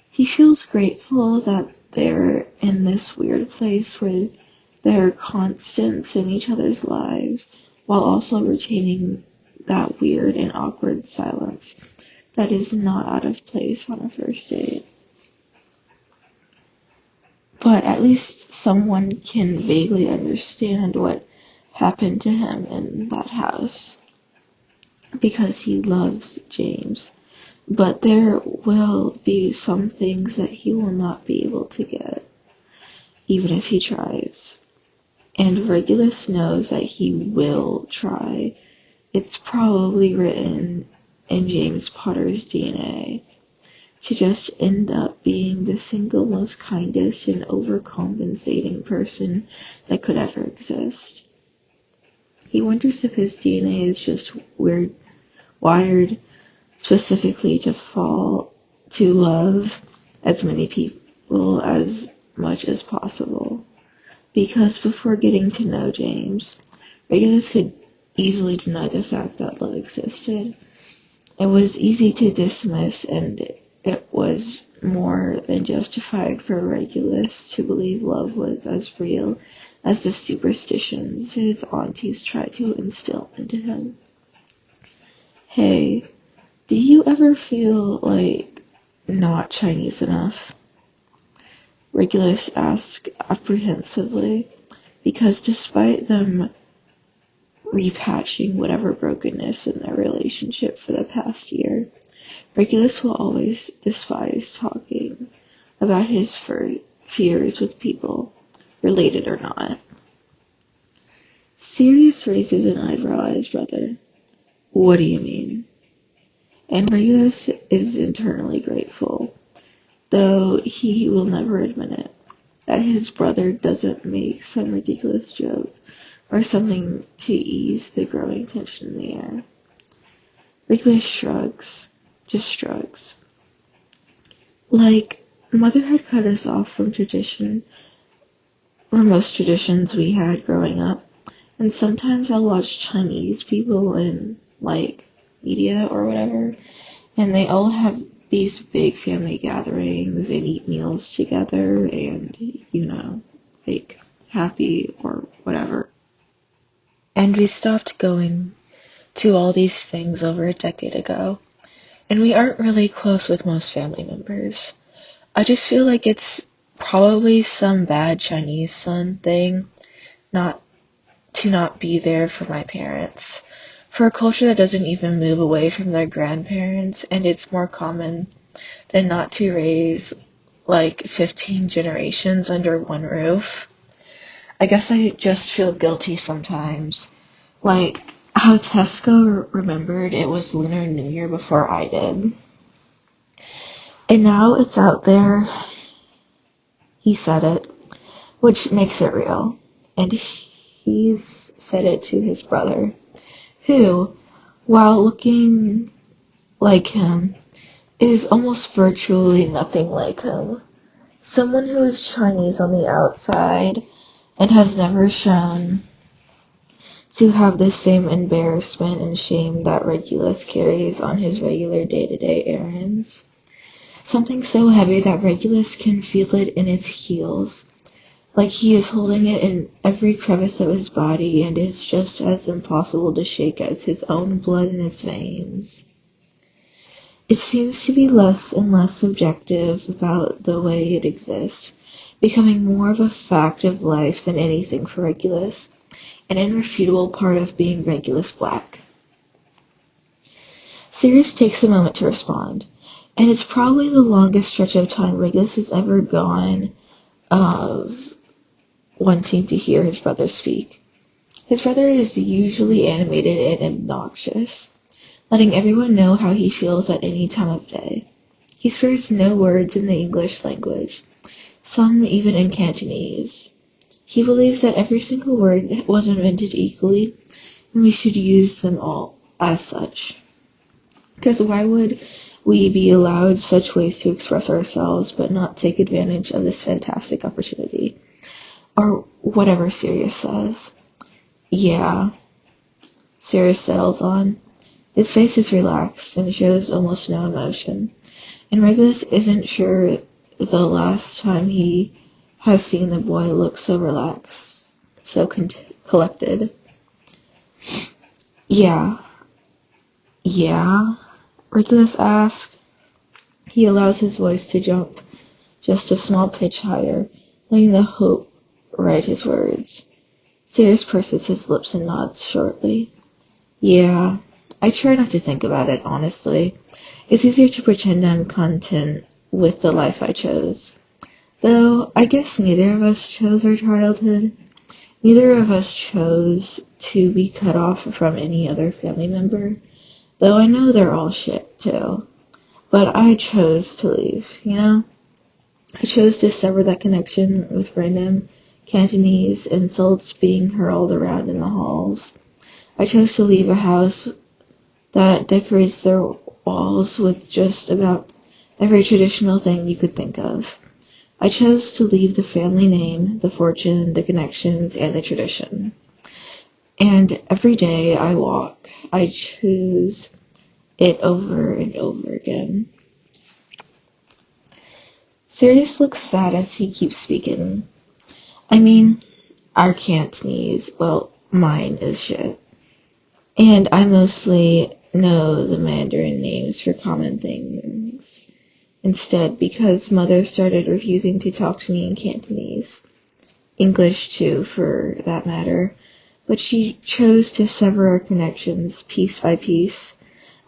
He feels grateful that they're in this weird place where they're constants in each other's lives, while also retaining that weird and awkward silence that is not out of place on a first date. But at least someone can vaguely understand what happened to him in that house, because he loves James. But there will be some things that he will not be able to get, even if he tries. And Regulus knows that he will try. It's probably written in James Potter's DNA to just end up being the single most kindest and overcompensating person that could ever exist. He wonders if his DNA is just wired specifically to fall to love as many people as much as possible. Because before getting to know James, Regulus could easily deny the fact that love existed. It was easy to dismiss, and it was more than justified for Regulus to believe love was as real as the superstitions his aunties tried to instill into him. Hey, do you ever feel like not Chinese enough? Regulus asked apprehensively, because despite them repatching whatever brokenness in their relationship for the past year, Regulus will always despise talking about his fears with people, related or not. Sirius raises an eyebrow at his brother. What do you mean? And Regulus is internally grateful, though he will never admit it, that his brother doesn't make some ridiculous joke or something to ease the growing tension in the air. Regulus shrugs, just shrugs. Like, Mother had cut us off from tradition, or most traditions we had growing up, and sometimes I'll watch Chinese people in, media or whatever, and they all have these big family gatherings and eat meals together and, happy or whatever. And we stopped going to all these things over a decade ago, and we aren't really close with most family members. I just feel like it's probably some bad Chinese son thing not be there for my parents. For a culture that doesn't even move away from their grandparents, and it's more common than not to raise 15 generations under one roof. I guess I just feel guilty sometimes. Like how Tesco remembered it was Lunar New Year before I did. And now it's out there. He said it, which makes it real. And he's said it to his brother, who, while looking like him, is almost virtually nothing like him. Someone who is Chinese on the outside and has never shown to have the same embarrassment and shame that Regulus carries on his regular day-to-day errands. Something so heavy that Regulus can feel it in its heels, like he is holding it in every crevice of his body, and it's just as impossible to shake as his own blood in his veins. It seems to be less and less subjective about the way it exists, becoming more of a fact of life than anything for Regulus, an irrefutable part of being Regulus Black. Sirius takes a moment to respond, and it's probably the longest stretch of time Regulus has ever gone of wanting to hear his brother speak. His brother is usually animated and obnoxious, letting everyone know how he feels at any time of day. He spares no words in the English language, some even in Cantonese. He believes that every single word was invented equally, and we should use them all as such. Because why would we be allowed such ways to express ourselves but not take advantage of this fantastic opportunity? Or whatever Sirius says. Yeah, Sirius settles on. His face is relaxed and shows almost no emotion, and Regulus isn't sure the last time he has seen the boy look so relaxed, so collected. Yeah, Regulus asks. He allows his voice to jump just a small pitch higher, letting the hope write his words. Sirius purses his lips and nods shortly. Yeah, I try not to think about it, honestly. It's easier to pretend I'm content with the life I chose. Though, I guess neither of us chose our childhood. Neither of us chose to be cut off from any other family member. Though I know they're all shit, too. But I chose to leave, I chose to sever that connection with random Cantonese insults being hurled around in the halls. I chose to leave a house that decorates their walls with just about every traditional thing you could think of. I chose to leave the family name, the fortune, the connections, and the tradition. And every day I walk, I choose it over and over again. Sirius looks sad as he keeps speaking. I mean, our Cantonese, well, mine is shit. And I mostly know the Mandarin names for common things instead because Mother started refusing to talk to me in Cantonese. English too, for that matter. But she chose to sever our connections piece by piece.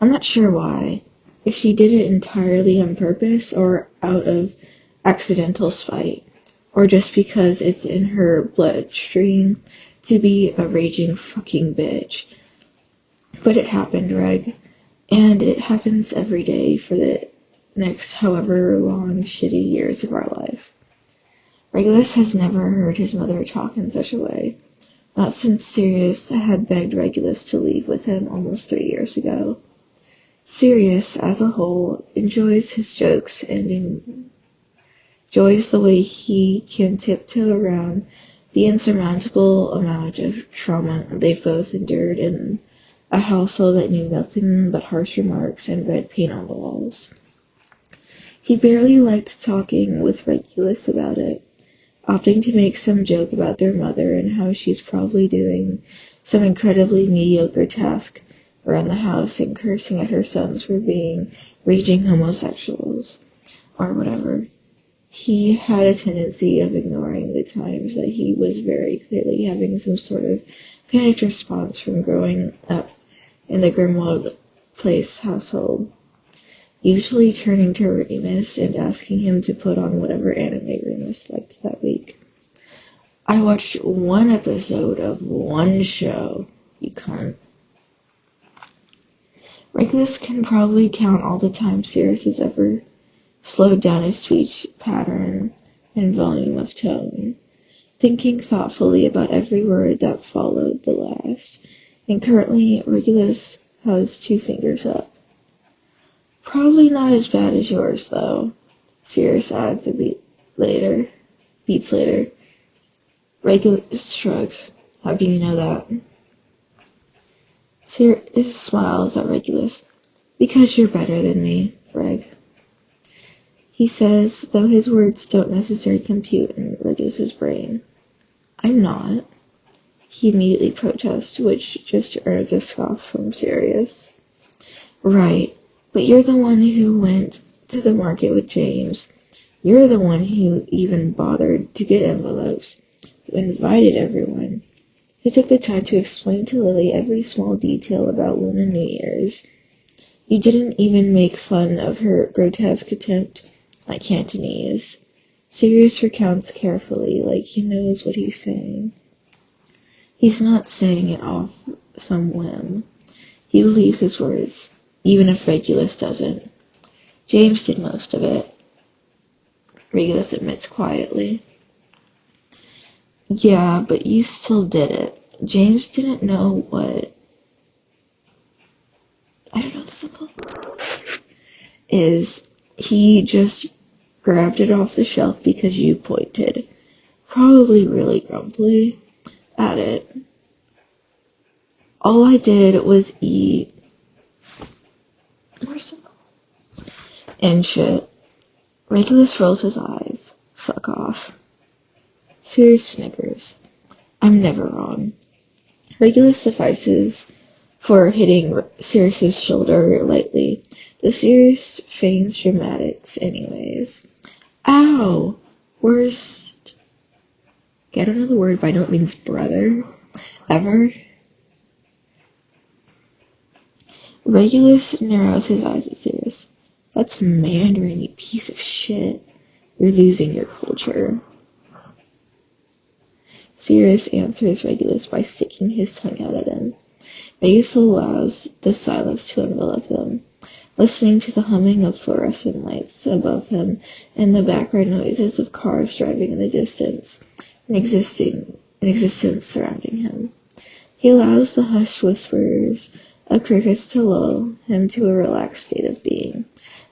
I'm not sure why. If she did it entirely on purpose or out of accidental spite, or just because it's in her bloodstream to be a raging fucking bitch. But it happened, Reg. And it happens every day for the next however long shitty years of our life. Regulus has never heard his mother talk in such a way. Not since Sirius had begged Regulus to leave with him almost 3 years ago. Sirius, as a whole, enjoys his jokes and enjoys the way he can tiptoe around the insurmountable amount of trauma they've both endured in a household that knew nothing but harsh remarks and red paint on the walls. He barely liked talking with Regulus about it, opting to make some joke about their mother and how she's probably doing some incredibly mediocre task around the house and cursing at her sons for being raging homosexuals, or whatever. He had a tendency of ignoring the times that he was very clearly having some sort of panicked response from growing up in the Grimwald Place household, usually turning to Remus and asking him to put on whatever anime Remus liked that week. I watched one episode of one show, you cunt. Regulus can probably count all the times Sirius has ever slowed down his speech pattern and volume of tone, thinking thoughtfully about every word that followed the last, and currently Regulus has 2 fingers up. Probably not as bad as yours, though, Sirius adds beats later. Regulus shrugs. How can you know that? Sirius smiles at Regulus. Because you're better than me, Reg. He says, though his words don't necessarily compute in Regulus's brain. I'm not. He immediately protests, which just earns a scoff from Sirius. Right, but you're the one who went to the market with James. You're the one who even bothered to get envelopes, who invited everyone, who took the time to explain to Lily every small detail about Lunar New Year's. You didn't even make fun of her grotesque attempt at Cantonese. Sirius recounts carefully, like he knows what he's saying. He's not saying it off some whim. He believes his words, even if Regulus doesn't. James did most of it, Regulus admits quietly. Yeah, but you still did it. James didn't know what... I don't know the symbol. Is he just grabbed it off the shelf because you pointed, probably really grumpily, at it. All I did was eat and shit. Regulus rolls his eyes. Fuck off. Sirius snickers. I'm never wrong. Regulus suffices for hitting Sirius's shoulder lightly, though Sirius feigns dramatics anyways. Ow! Worst. Okay, I don't know the word, but I know it means brother. Ever. Regulus narrows his eyes at Sirius. That's Mandarin, you piece of shit. You're losing your culture. Sirius answers Regulus by sticking his tongue out at him. Regulus allows the silence to envelop them, listening to the humming of fluorescent lights above him and the background noises of cars driving in the distance, an existence surrounding him. He allows the hushed whispers of crickets to lull him to a relaxed state of being,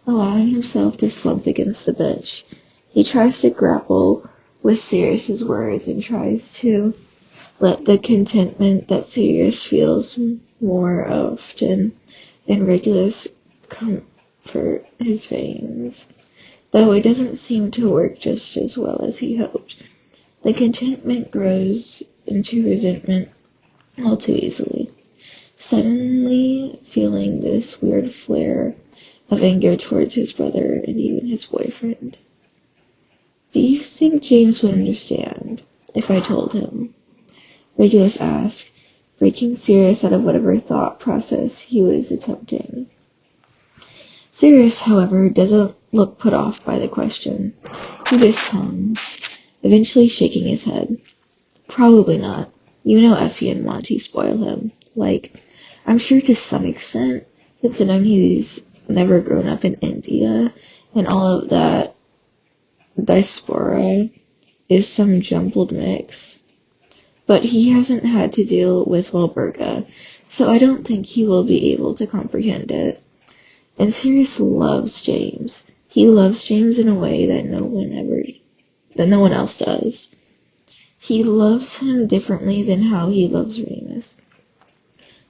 allowing himself to slump against the bench. He tries to grapple with Sirius's words and tries to Let the contentment that Sirius feels more often than Regulus comfort his veins, though it doesn't seem to work just as well as he hoped. The contentment grows into resentment all too easily, suddenly feeling this weird flare of anger towards his brother and even his boyfriend. Do you think James would understand if I told him? Regulus asked, breaking Sirius out of whatever thought process he was attempting. Sirius, however, doesn't look put off by the question. He just hums, eventually shaking his head. Probably not. You know Effie and Monty spoil him. I'm sure to some extent, considering he's never grown up in India, and all of that diaspora is some jumbled mix. But he hasn't had to deal with Walburga, so I don't think he will be able to comprehend it. And Sirius loves James. He loves James in a way that no one else does. He loves him differently than how he loves Remus,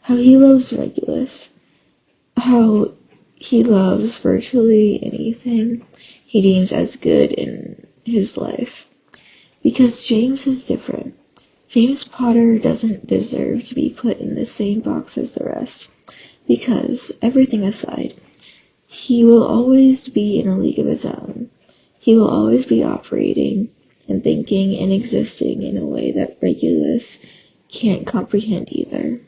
how he loves Regulus, how he loves virtually anything he deems as good in his life. Because James is different. James Potter doesn't deserve to be put in the same box as the rest, because, everything aside, he will always be in a league of his own. He will always be operating and thinking and existing in a way that Regulus can't comprehend either.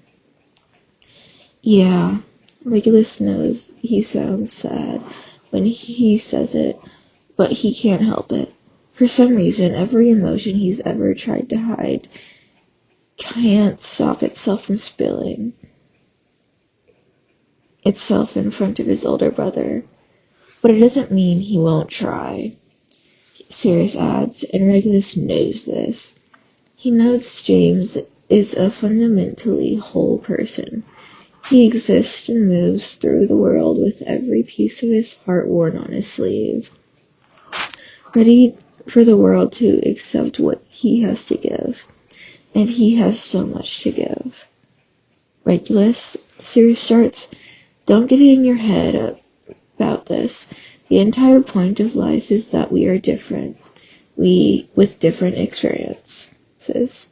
Yeah, Regulus knows he sounds sad when he says it, but he can't help it. For some reason, every emotion he's ever tried to hide can't stop itself from spilling itself in front of his older brother. But it doesn't mean he won't try, Sirius adds, and Regulus knows this. He knows James is a fundamentally whole person. He exists and moves through the world with every piece of his heart worn on his sleeve, ready for the world to accept what he has to give. And he has so much to give. Regulus, Sirius starts, don't get it in your head about this. The entire point of life is that we are different. We with different experiences.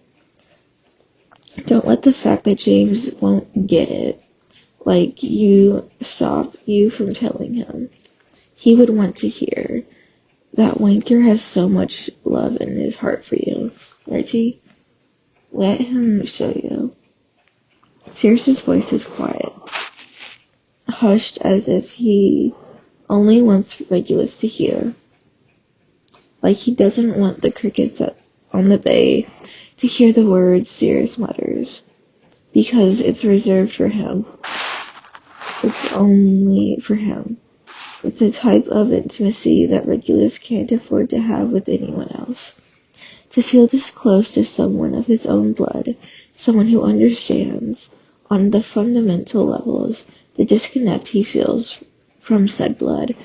Don't let the fact that James won't get it, stop you from telling him. He would want to hear that Wanker has so much love in his heart for you, Archie. Let him show you. Sirius's voice is quiet, hushed as if he only wants Regulus to hear. Like he doesn't want the crickets on the bay to hear the words Sirius mutters, because it's reserved for him. It's only for him. It's a type of intimacy that Regulus can't afford to have with anyone else. To feel this close to someone of his own blood, someone who understands, on the fundamental levels, the disconnect he feels from said blood.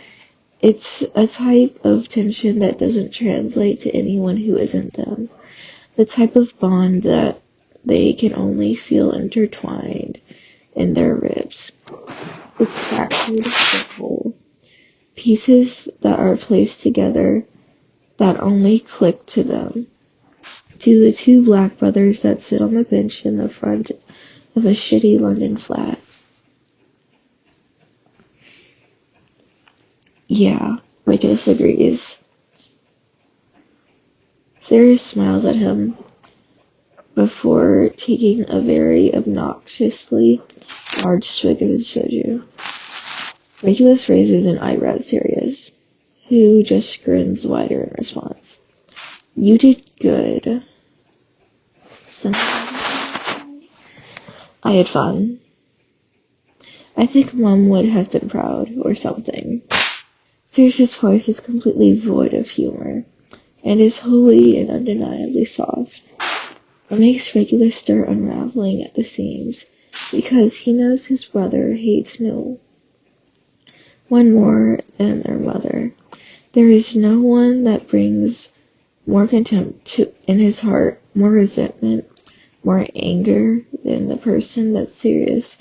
It's a type of tension that doesn't translate to anyone who isn't them. The type of bond that they can only feel intertwined in their ribs. It's fractured but whole. Pieces that are placed together that only click to them. To the two black brothers that sit on the bench in the front of a shitty London flat. Yeah, Regulus agrees. Sirius smiles at him before taking a very obnoxiously large swig of his soju. Regulus raises an eyebrow at Sirius, who just grins wider in response. You did good. I had fun. I think Mom would have been proud, or something. Sirius's voice is completely void of humor, and is wholly and undeniably soft. It makes Regulus start unraveling at the seams, because he knows his brother hates no one more than their mother. There is no one that brings more contempt in his heart, more resentment, more anger than the person that Sirius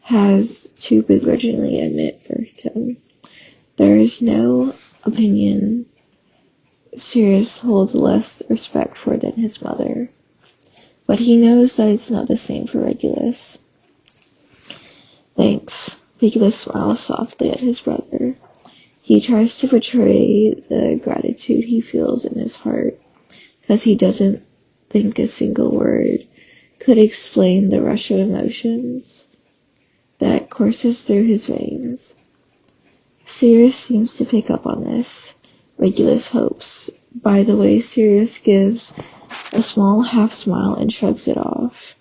has to begrudgingly admit birthed him. There is no opinion Sirius holds less respect for than his mother, but he knows that it's not the same for Regulus. Thanks. Regulus smiles softly at his brother. He tries to portray the gratitude he feels in his heart, because he doesn't think a single word could explain the rush of emotions that courses through his veins. Sirius seems to pick up on this. Regulus hopes. By the way, Sirius gives a small half smile and shrugs it off.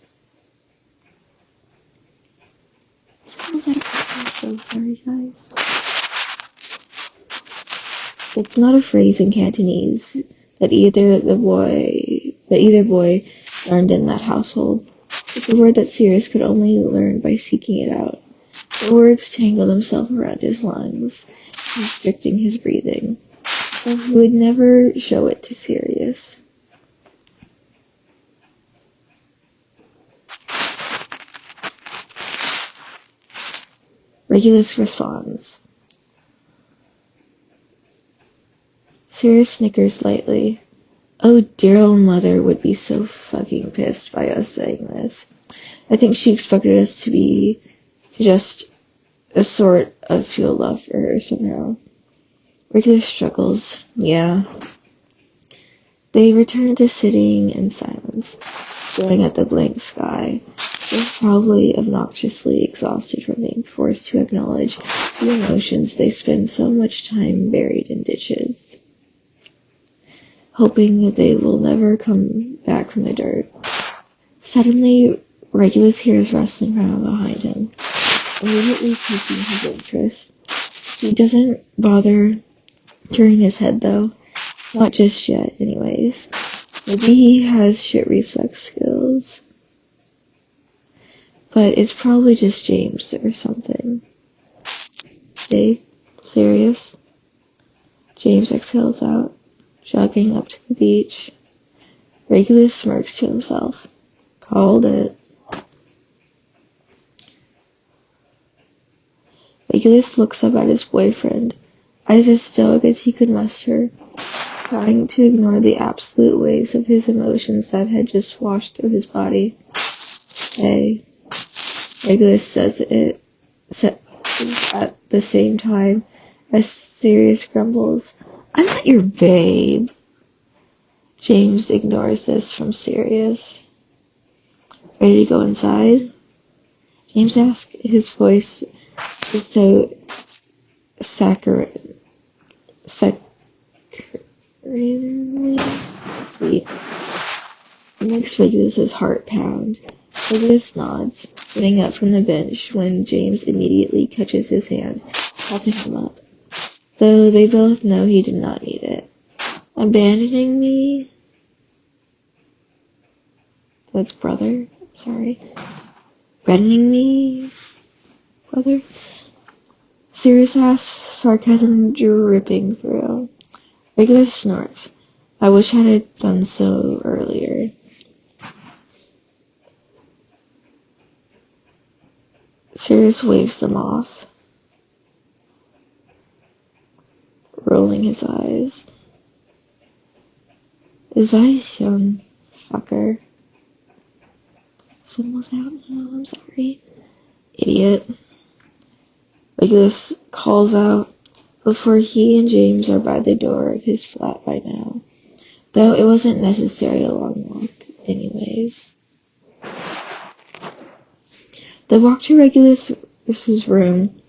I'm sorry, guys. It's not a phrase in Cantonese that either boy learned in that household. It's a word that Sirius could only learn by seeking it out. The words tangle themselves around his lungs, constricting his breathing, but he would never show it to Sirius. Regulus responds. Sirius snickers lightly. Oh, dear old mother would be so fucking pissed by us saying this. I think she expected us to be just a sort of feel love for her somehow. Regulus struggles. Yeah. They return to sitting in silence, staring at the blank sky. They're probably obnoxiously exhausted from being forced to acknowledge the emotions they spend so much time buried in ditches, hoping that they will never come back from the dirt. Suddenly, Regulus hears rustling around behind him, immediately piquing his interest. He doesn't bother turning his head, though. Not just yet, anyways. Maybe he has shit reflex skills. But it's probably just James or something. Hey, serious? James exhales out, jogging up to the beach. Regulus smirks to himself. Called it. Regulus looks up at his boyfriend, eyes as stoic as he could muster, trying to ignore the absolute waves of his emotions that had just washed through his body. Hey. Regulus says it at the same time as Sirius grumbles, I'm not your babe. James ignores this from Sirius. Ready to go inside? James asks. His voice is so sweet. It makes Regulus' heart pound. Regulus nods, getting up from the bench when James immediately catches his hand, helping him up. Though they both know he did not need it. Abandoning me? That's brother. I'm sorry. Abandoning me? Brother? Sirius asks, sarcasm dripping through. Regulus snorts. I wish I had done so earlier. Sirius waves them off, rolling his eyes. Is that young fucker? Symbols out now, I'm sorry. Idiot. Regulus calls out before he and James are by the door of his flat by now, though it wasn't necessarily a long walk anyways. The walk to Regulus' room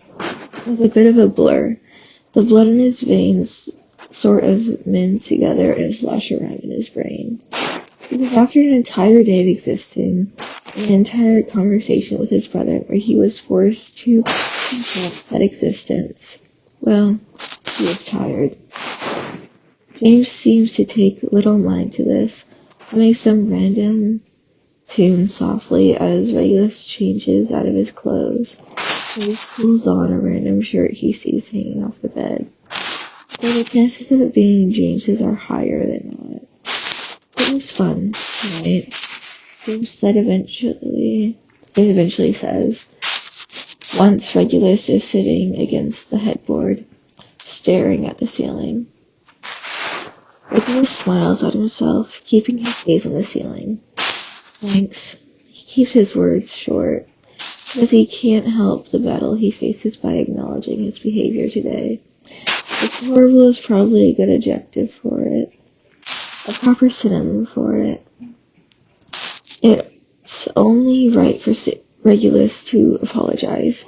was a bit of a blur. The blood in his veins sort of mend together and slosh around in his brain. Because after an entire day of existing, an entire conversation with his brother where he was forced to confront that existence, well, he was tired. James seems to take little mind to this, humming some random tune softly as Regulus changes out of his clothes. He pulls on a random shirt he sees hanging off the bed. Though the chances of it being James's are higher than not. It was fun, right? James eventually says, once Regulus is sitting against the headboard, staring at the ceiling. Regulus smiles at himself, keeping his gaze on the ceiling. Thanks. He keeps his words short, because he can't help the battle he faces by acknowledging his behavior today. Deplorable is probably a good adjective for it, a proper synonym for it. It's only right for Regulus to apologize,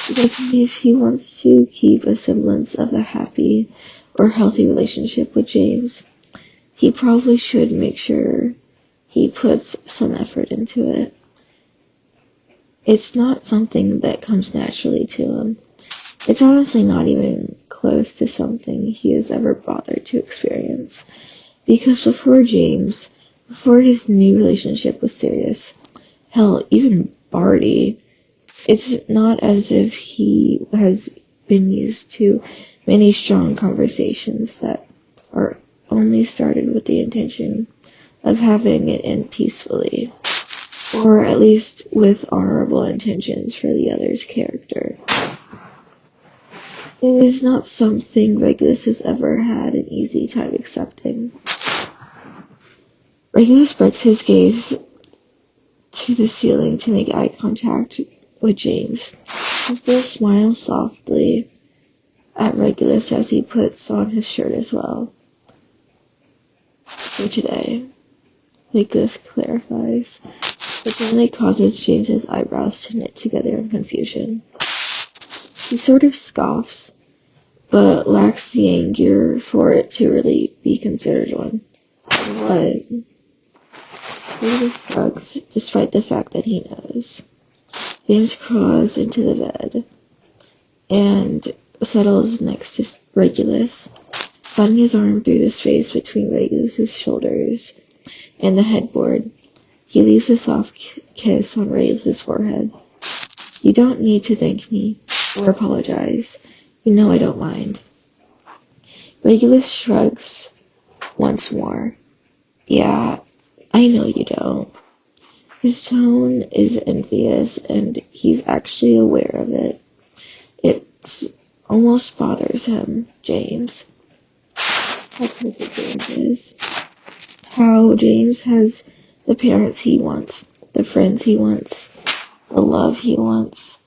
because if he wants to keep a semblance of a happy or healthy relationship with James, he probably should make sure he puts some effort into it. It's not something that comes naturally to him. It's honestly not even close to something he has ever bothered to experience. Because before his new relationship was serious, hell, even Barty, it's not as if he has been used to many strong conversations that are only started with the intention of having it end peacefully, or at least with honorable intentions for the other's character. It is not something Regulus has ever had an easy time accepting. Regulus breaks his gaze to the ceiling to make eye contact with James. He still smiles softly at Regulus as he puts on his shirt as well. For today, Regulus clarifies, but then it causes James's eyebrows to knit together in confusion. He sort of scoffs, but lacks the anger for it to really be considered one. What? Regulus shrugs, despite the fact that he knows. James crawls into the bed and settles next to Regulus, running his arm through the space between Regulus's shoulders and the headboard. He leaves a soft kiss on Regulus's forehead. You don't need to thank me or apologize. You know I don't mind. Regulus shrugs once more. Yeah, I know you don't. His tone is envious, and he's actually aware of it. It almost bothers him, James. How perfect James is. How James has the parents he wants, the friends he wants, the love he wants,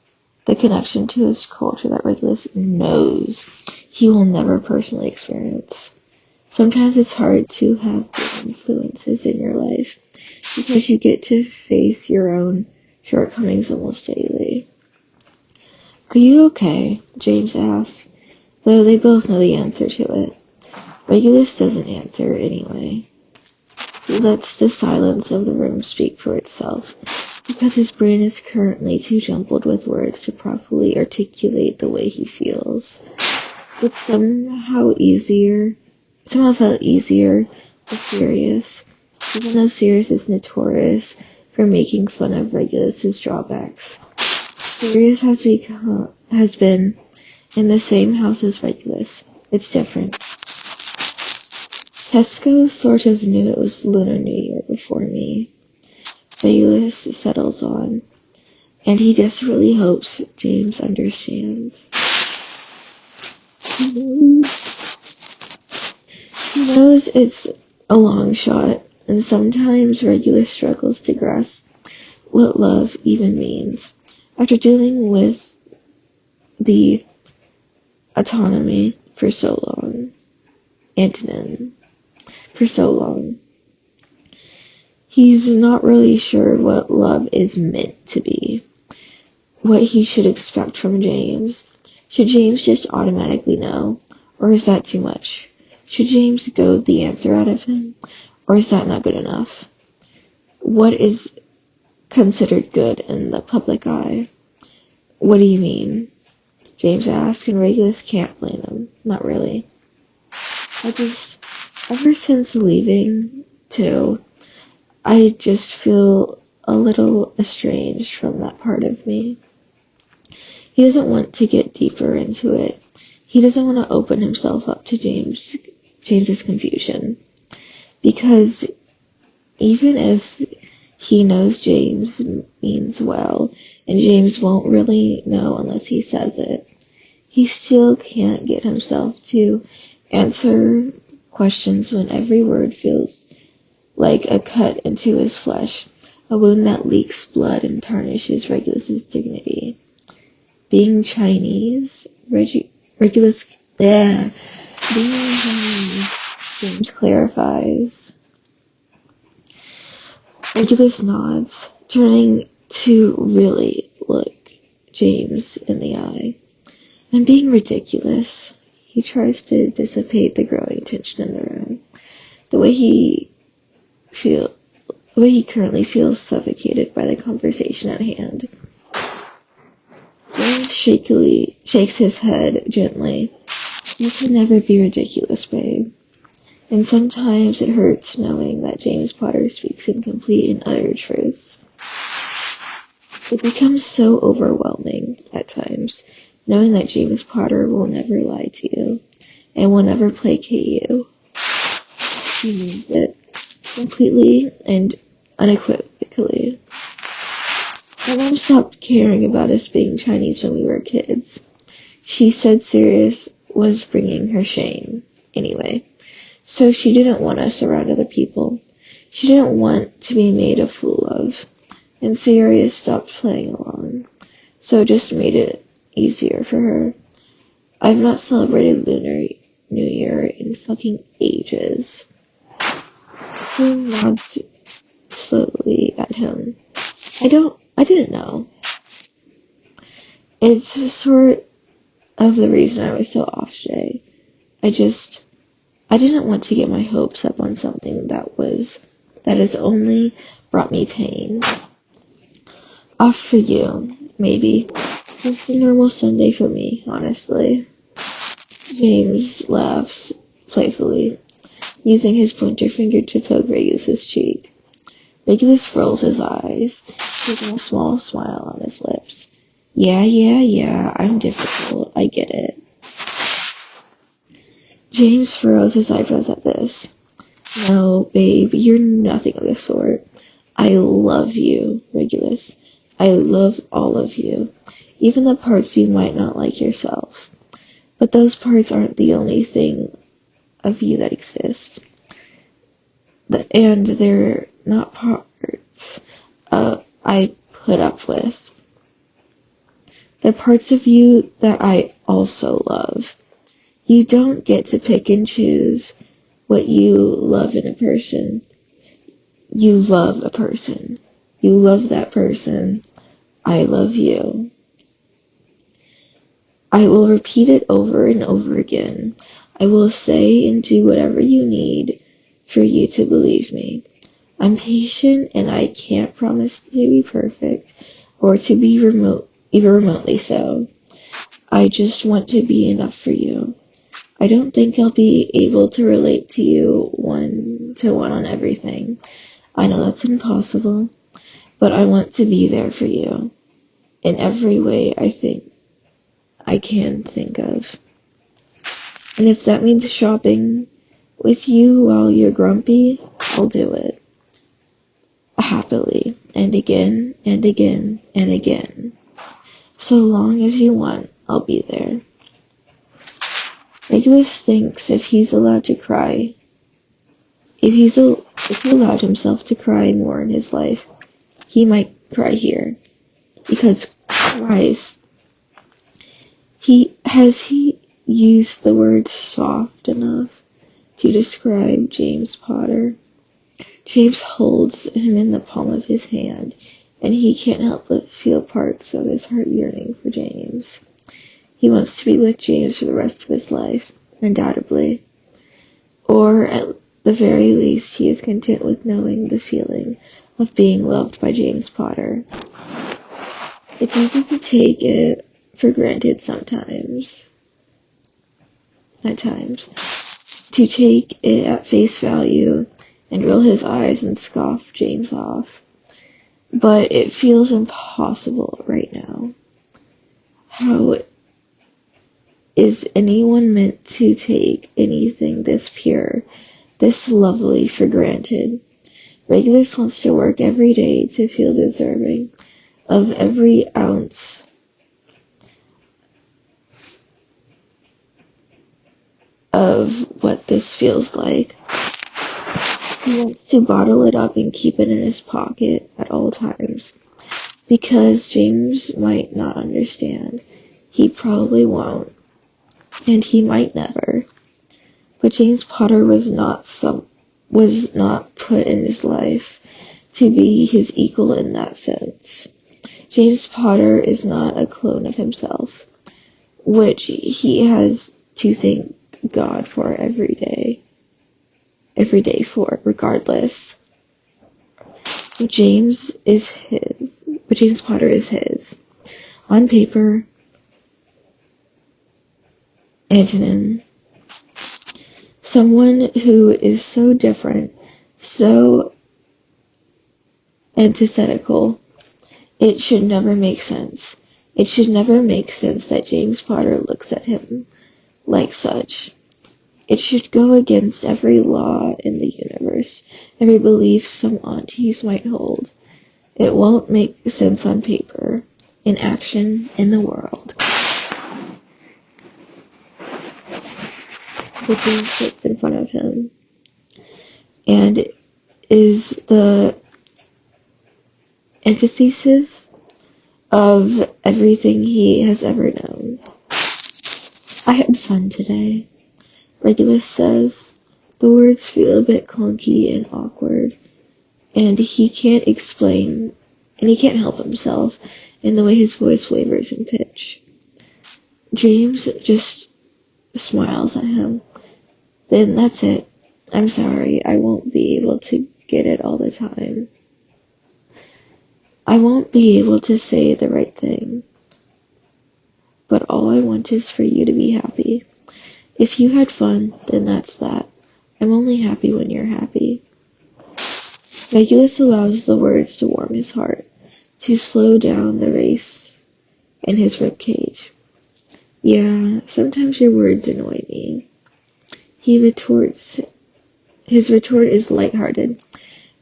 the connection to his culture that Regulus knows he will never personally experience. Sometimes it's hard to have good influences in your life because you get to face your own shortcomings almost daily. Are you okay? James asks, though they both know the answer to it. Regulus doesn't answer anyway. He lets the silence of the room speak for itself, because his brain is currently too jumbled with words to properly articulate the way he feels. It somehow felt easier with Sirius, even though Sirius is notorious for making fun of Regulus's drawbacks. Sirius has been in the same house as Regulus. It's different. Tesco sort of knew it was Lunar New Year before me. Regulus settles on, and he desperately hopes James understands. He knows it's a long shot, and sometimes Regulus struggles to grasp what love even means. After dealing with the autonomy for so long, antonym, for so long, he's not really sure what love is meant to be, what he should expect from James. Should James just automatically know, or is that too much? Should James goad the answer out of him, or is that not good enough? What is considered good in the public eye? What do you mean? James asks, and Regulus can't blame him. Not really. Ever since leaving, too, I just feel a little estranged from that part of me. He doesn't want to get deeper into it. He doesn't want to open himself up to James's confusion. Because even if He knows James means well, and James won't really know unless he says it. He still can't get himself to answer questions when every word feels like a cut into his flesh, a wound that leaks blood and tarnishes Regulus's dignity. Being Chinese, Regulus, being Chinese, James clarifies. Regulus nods, turning to really look James in the eye. I'm being ridiculous. He tries to dissipate the growing tension in the room. The way he currently feels suffocated by the conversation at hand. James shakily shakes his head gently. You can never be ridiculous, babe. And sometimes it hurts knowing that James Potter speaks in complete and utter truths. It becomes so overwhelming at times, knowing that James Potter will never lie to you and will never placate you. He means it completely and unequivocally. My mom stopped caring about us being Chinese when we were kids. She said Sirius was bringing her shame anyway. So she didn't want us around other people. She didn't want to be made a fool of. And Sirius stopped playing along. So it just made it easier for her. I've not celebrated Lunar New Year in fucking ages. She nods slowly at him. I didn't know. It's sort of the reason I was so off today. I didn't want to get my hopes up on something that has only brought me pain. Off for you, maybe. It's a normal Sunday for me, honestly. James laughs playfully, using his pointer finger to poke Regulus's cheek. Regulus rolls his eyes, keeping a small smile on his lips. Yeah, I'm difficult, I get it. James furrows his eyebrows at this. No, babe, you're nothing of the sort. I love you, Regulus. I love all of you, even the parts you might not like yourself. But those parts aren't the only thing of you that exists. And they're not parts I put up with. They're parts of you that I also love. You don't get to pick and choose what you love in a person. You love a person. You love that person. I love you. I will repeat it over and over again. I will say and do whatever you need for you to believe me. I'm patient and I can't promise to be perfect or to be even remotely so. I just want to be enough for you. I don't think I'll be able to relate to you one-to-one on everything. I know that's impossible, but I want to be there for you in every way I can think of. And if that means shopping with you while you're grumpy, I'll do it. Happily, and again, and again, and again. So long as you want, I'll be there. Regulus thinks if he's allowed to cry, if he allowed himself to cry more in his life, he might cry here. Because Christ, he used the word soft enough to describe James Potter. James holds him in the palm of his hand, and he can't help but feel parts of his heart yearning for James. He wants to be with James for the rest of his life, undoubtedly. Or at the very least, he is content with knowing the feeling of being loved by James Potter. It's easy to take it for granted sometimes. At times. To take it at face value and roll his eyes and scoff James off. But it feels impossible right now. How is anyone meant to take anything this pure, this lovely for granted? Regulus wants to work every day to feel deserving of every ounce of what this feels like. He wants to bottle it up and keep it in his pocket at all times. Because James might not understand. He probably won't. And he might never. But James Potter was not put in his life to be his equal in that sense. James Potter is not a clone of himself, which he has to thank God for every day for, regardless. James Potter is his. On paper, antonym. Someone who is so different, so antithetical, it should never make sense. It should never make sense that James Potter looks at him like such. It should go against every law in the universe, every belief some aunties might hold. It won't make sense on paper, in action, in the world. But James sits in front of him and is the antithesis of everything he has ever known. I had fun today, Regulus says. The words feel a bit clunky and awkward, and he can't help himself in the way his voice wavers in pitch. James just smiles at him. Then that's it. I'm sorry, I won't be able to get it all the time. I won't be able to say the right thing. But all I want is for you to be happy. If you had fun, then that's that. I'm only happy when you're happy. Regulus allows the words to warm his heart, to slow down the race in his ribcage. Yeah, sometimes your words annoy me. His retort is lighthearted,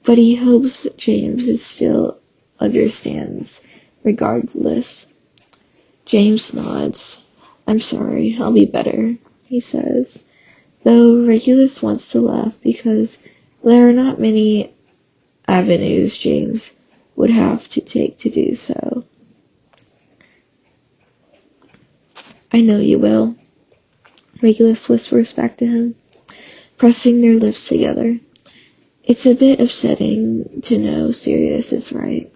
but he hopes James still understands, regardless. James nods. I'm sorry, I'll be better, he says, though Regulus wants to laugh because there are not many avenues James would have to take to do so. I know you will, Regulus whispers back to him, pressing their lips together. It's a bit upsetting to know Sirius is right,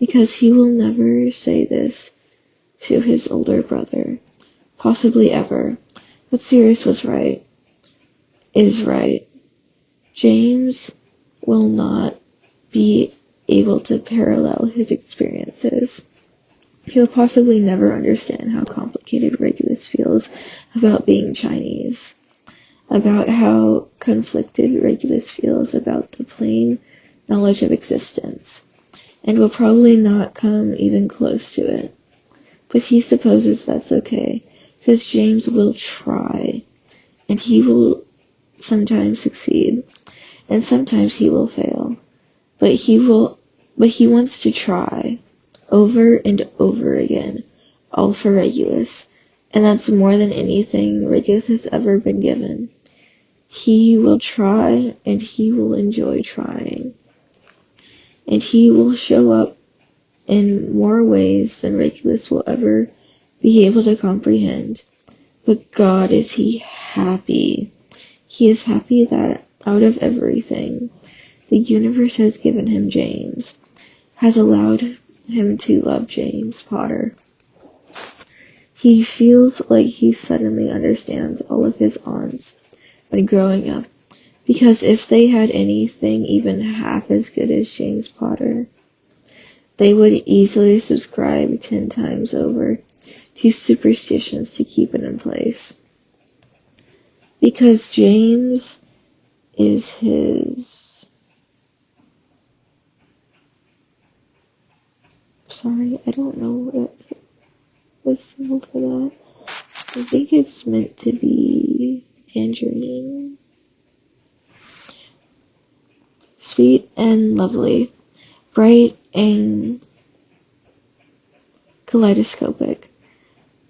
because he will never say this to his older brother, possibly ever, but Sirius is right. James will not be able to parallel his experiences. He'll possibly never understand how complicated Regulus feels about being Chinese, about how conflicted Regulus feels about the plain knowledge of existence, and will probably not come even close to it. But he supposes that's okay, because James will try, and he will sometimes succeed, and sometimes he will fail. But he wants to try, over and over again, all for Regulus, and that's more than anything Regulus has ever been given. He will try, and he will enjoy trying, and he will show up in more ways than Regulus will ever be able to comprehend. But God, is he happy. He is happy that out of everything, the universe has given him James, has allowed him to love James Potter. He feels like he suddenly understands all of his aunts when growing up, because if they had anything even half as good as James Potter, they would easily subscribe 10 times over to superstitions to keep it in place. Because James is his... Sorry, I don't know what's the symbol for that. I think it's meant to be tangerine. sweet and lovely, bright and kaleidoscopic.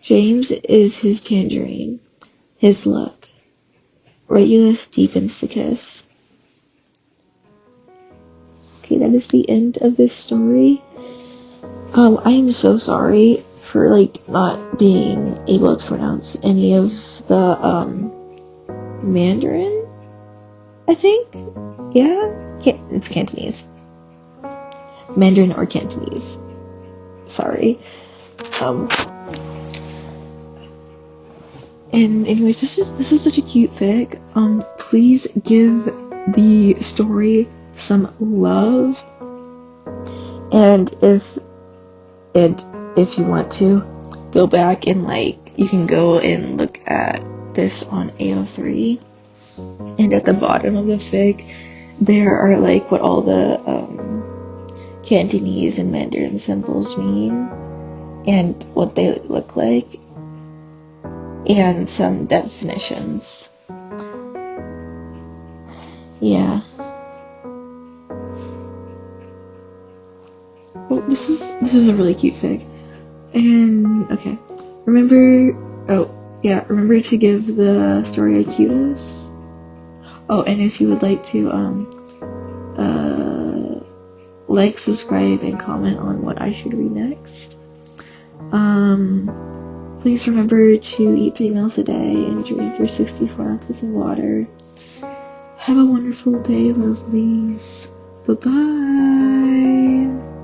James is his tangerine, his luck. Regulus deepens the kiss. Okay, that is the end of this story. I am so sorry for not being able to pronounce any of the Mandarin. I think, yeah, it's Cantonese, Mandarin or Cantonese. Sorry. And anyways, this was such a cute fic. Please give the story some love, and if you want to go back and you can go and look at this on AO3, and at the bottom of the fic there are what all the Cantonese and Mandarin symbols mean and what they look like, and some definitions. Yeah. Well, this was a really cute fic. And okay, remember to give the story a kudos. Oh, and if you would like to subscribe and comment on what I should read next, please remember to eat 3 meals a day and drink your 64 ounces of water. Have a wonderful day, lovelies. Bye-bye.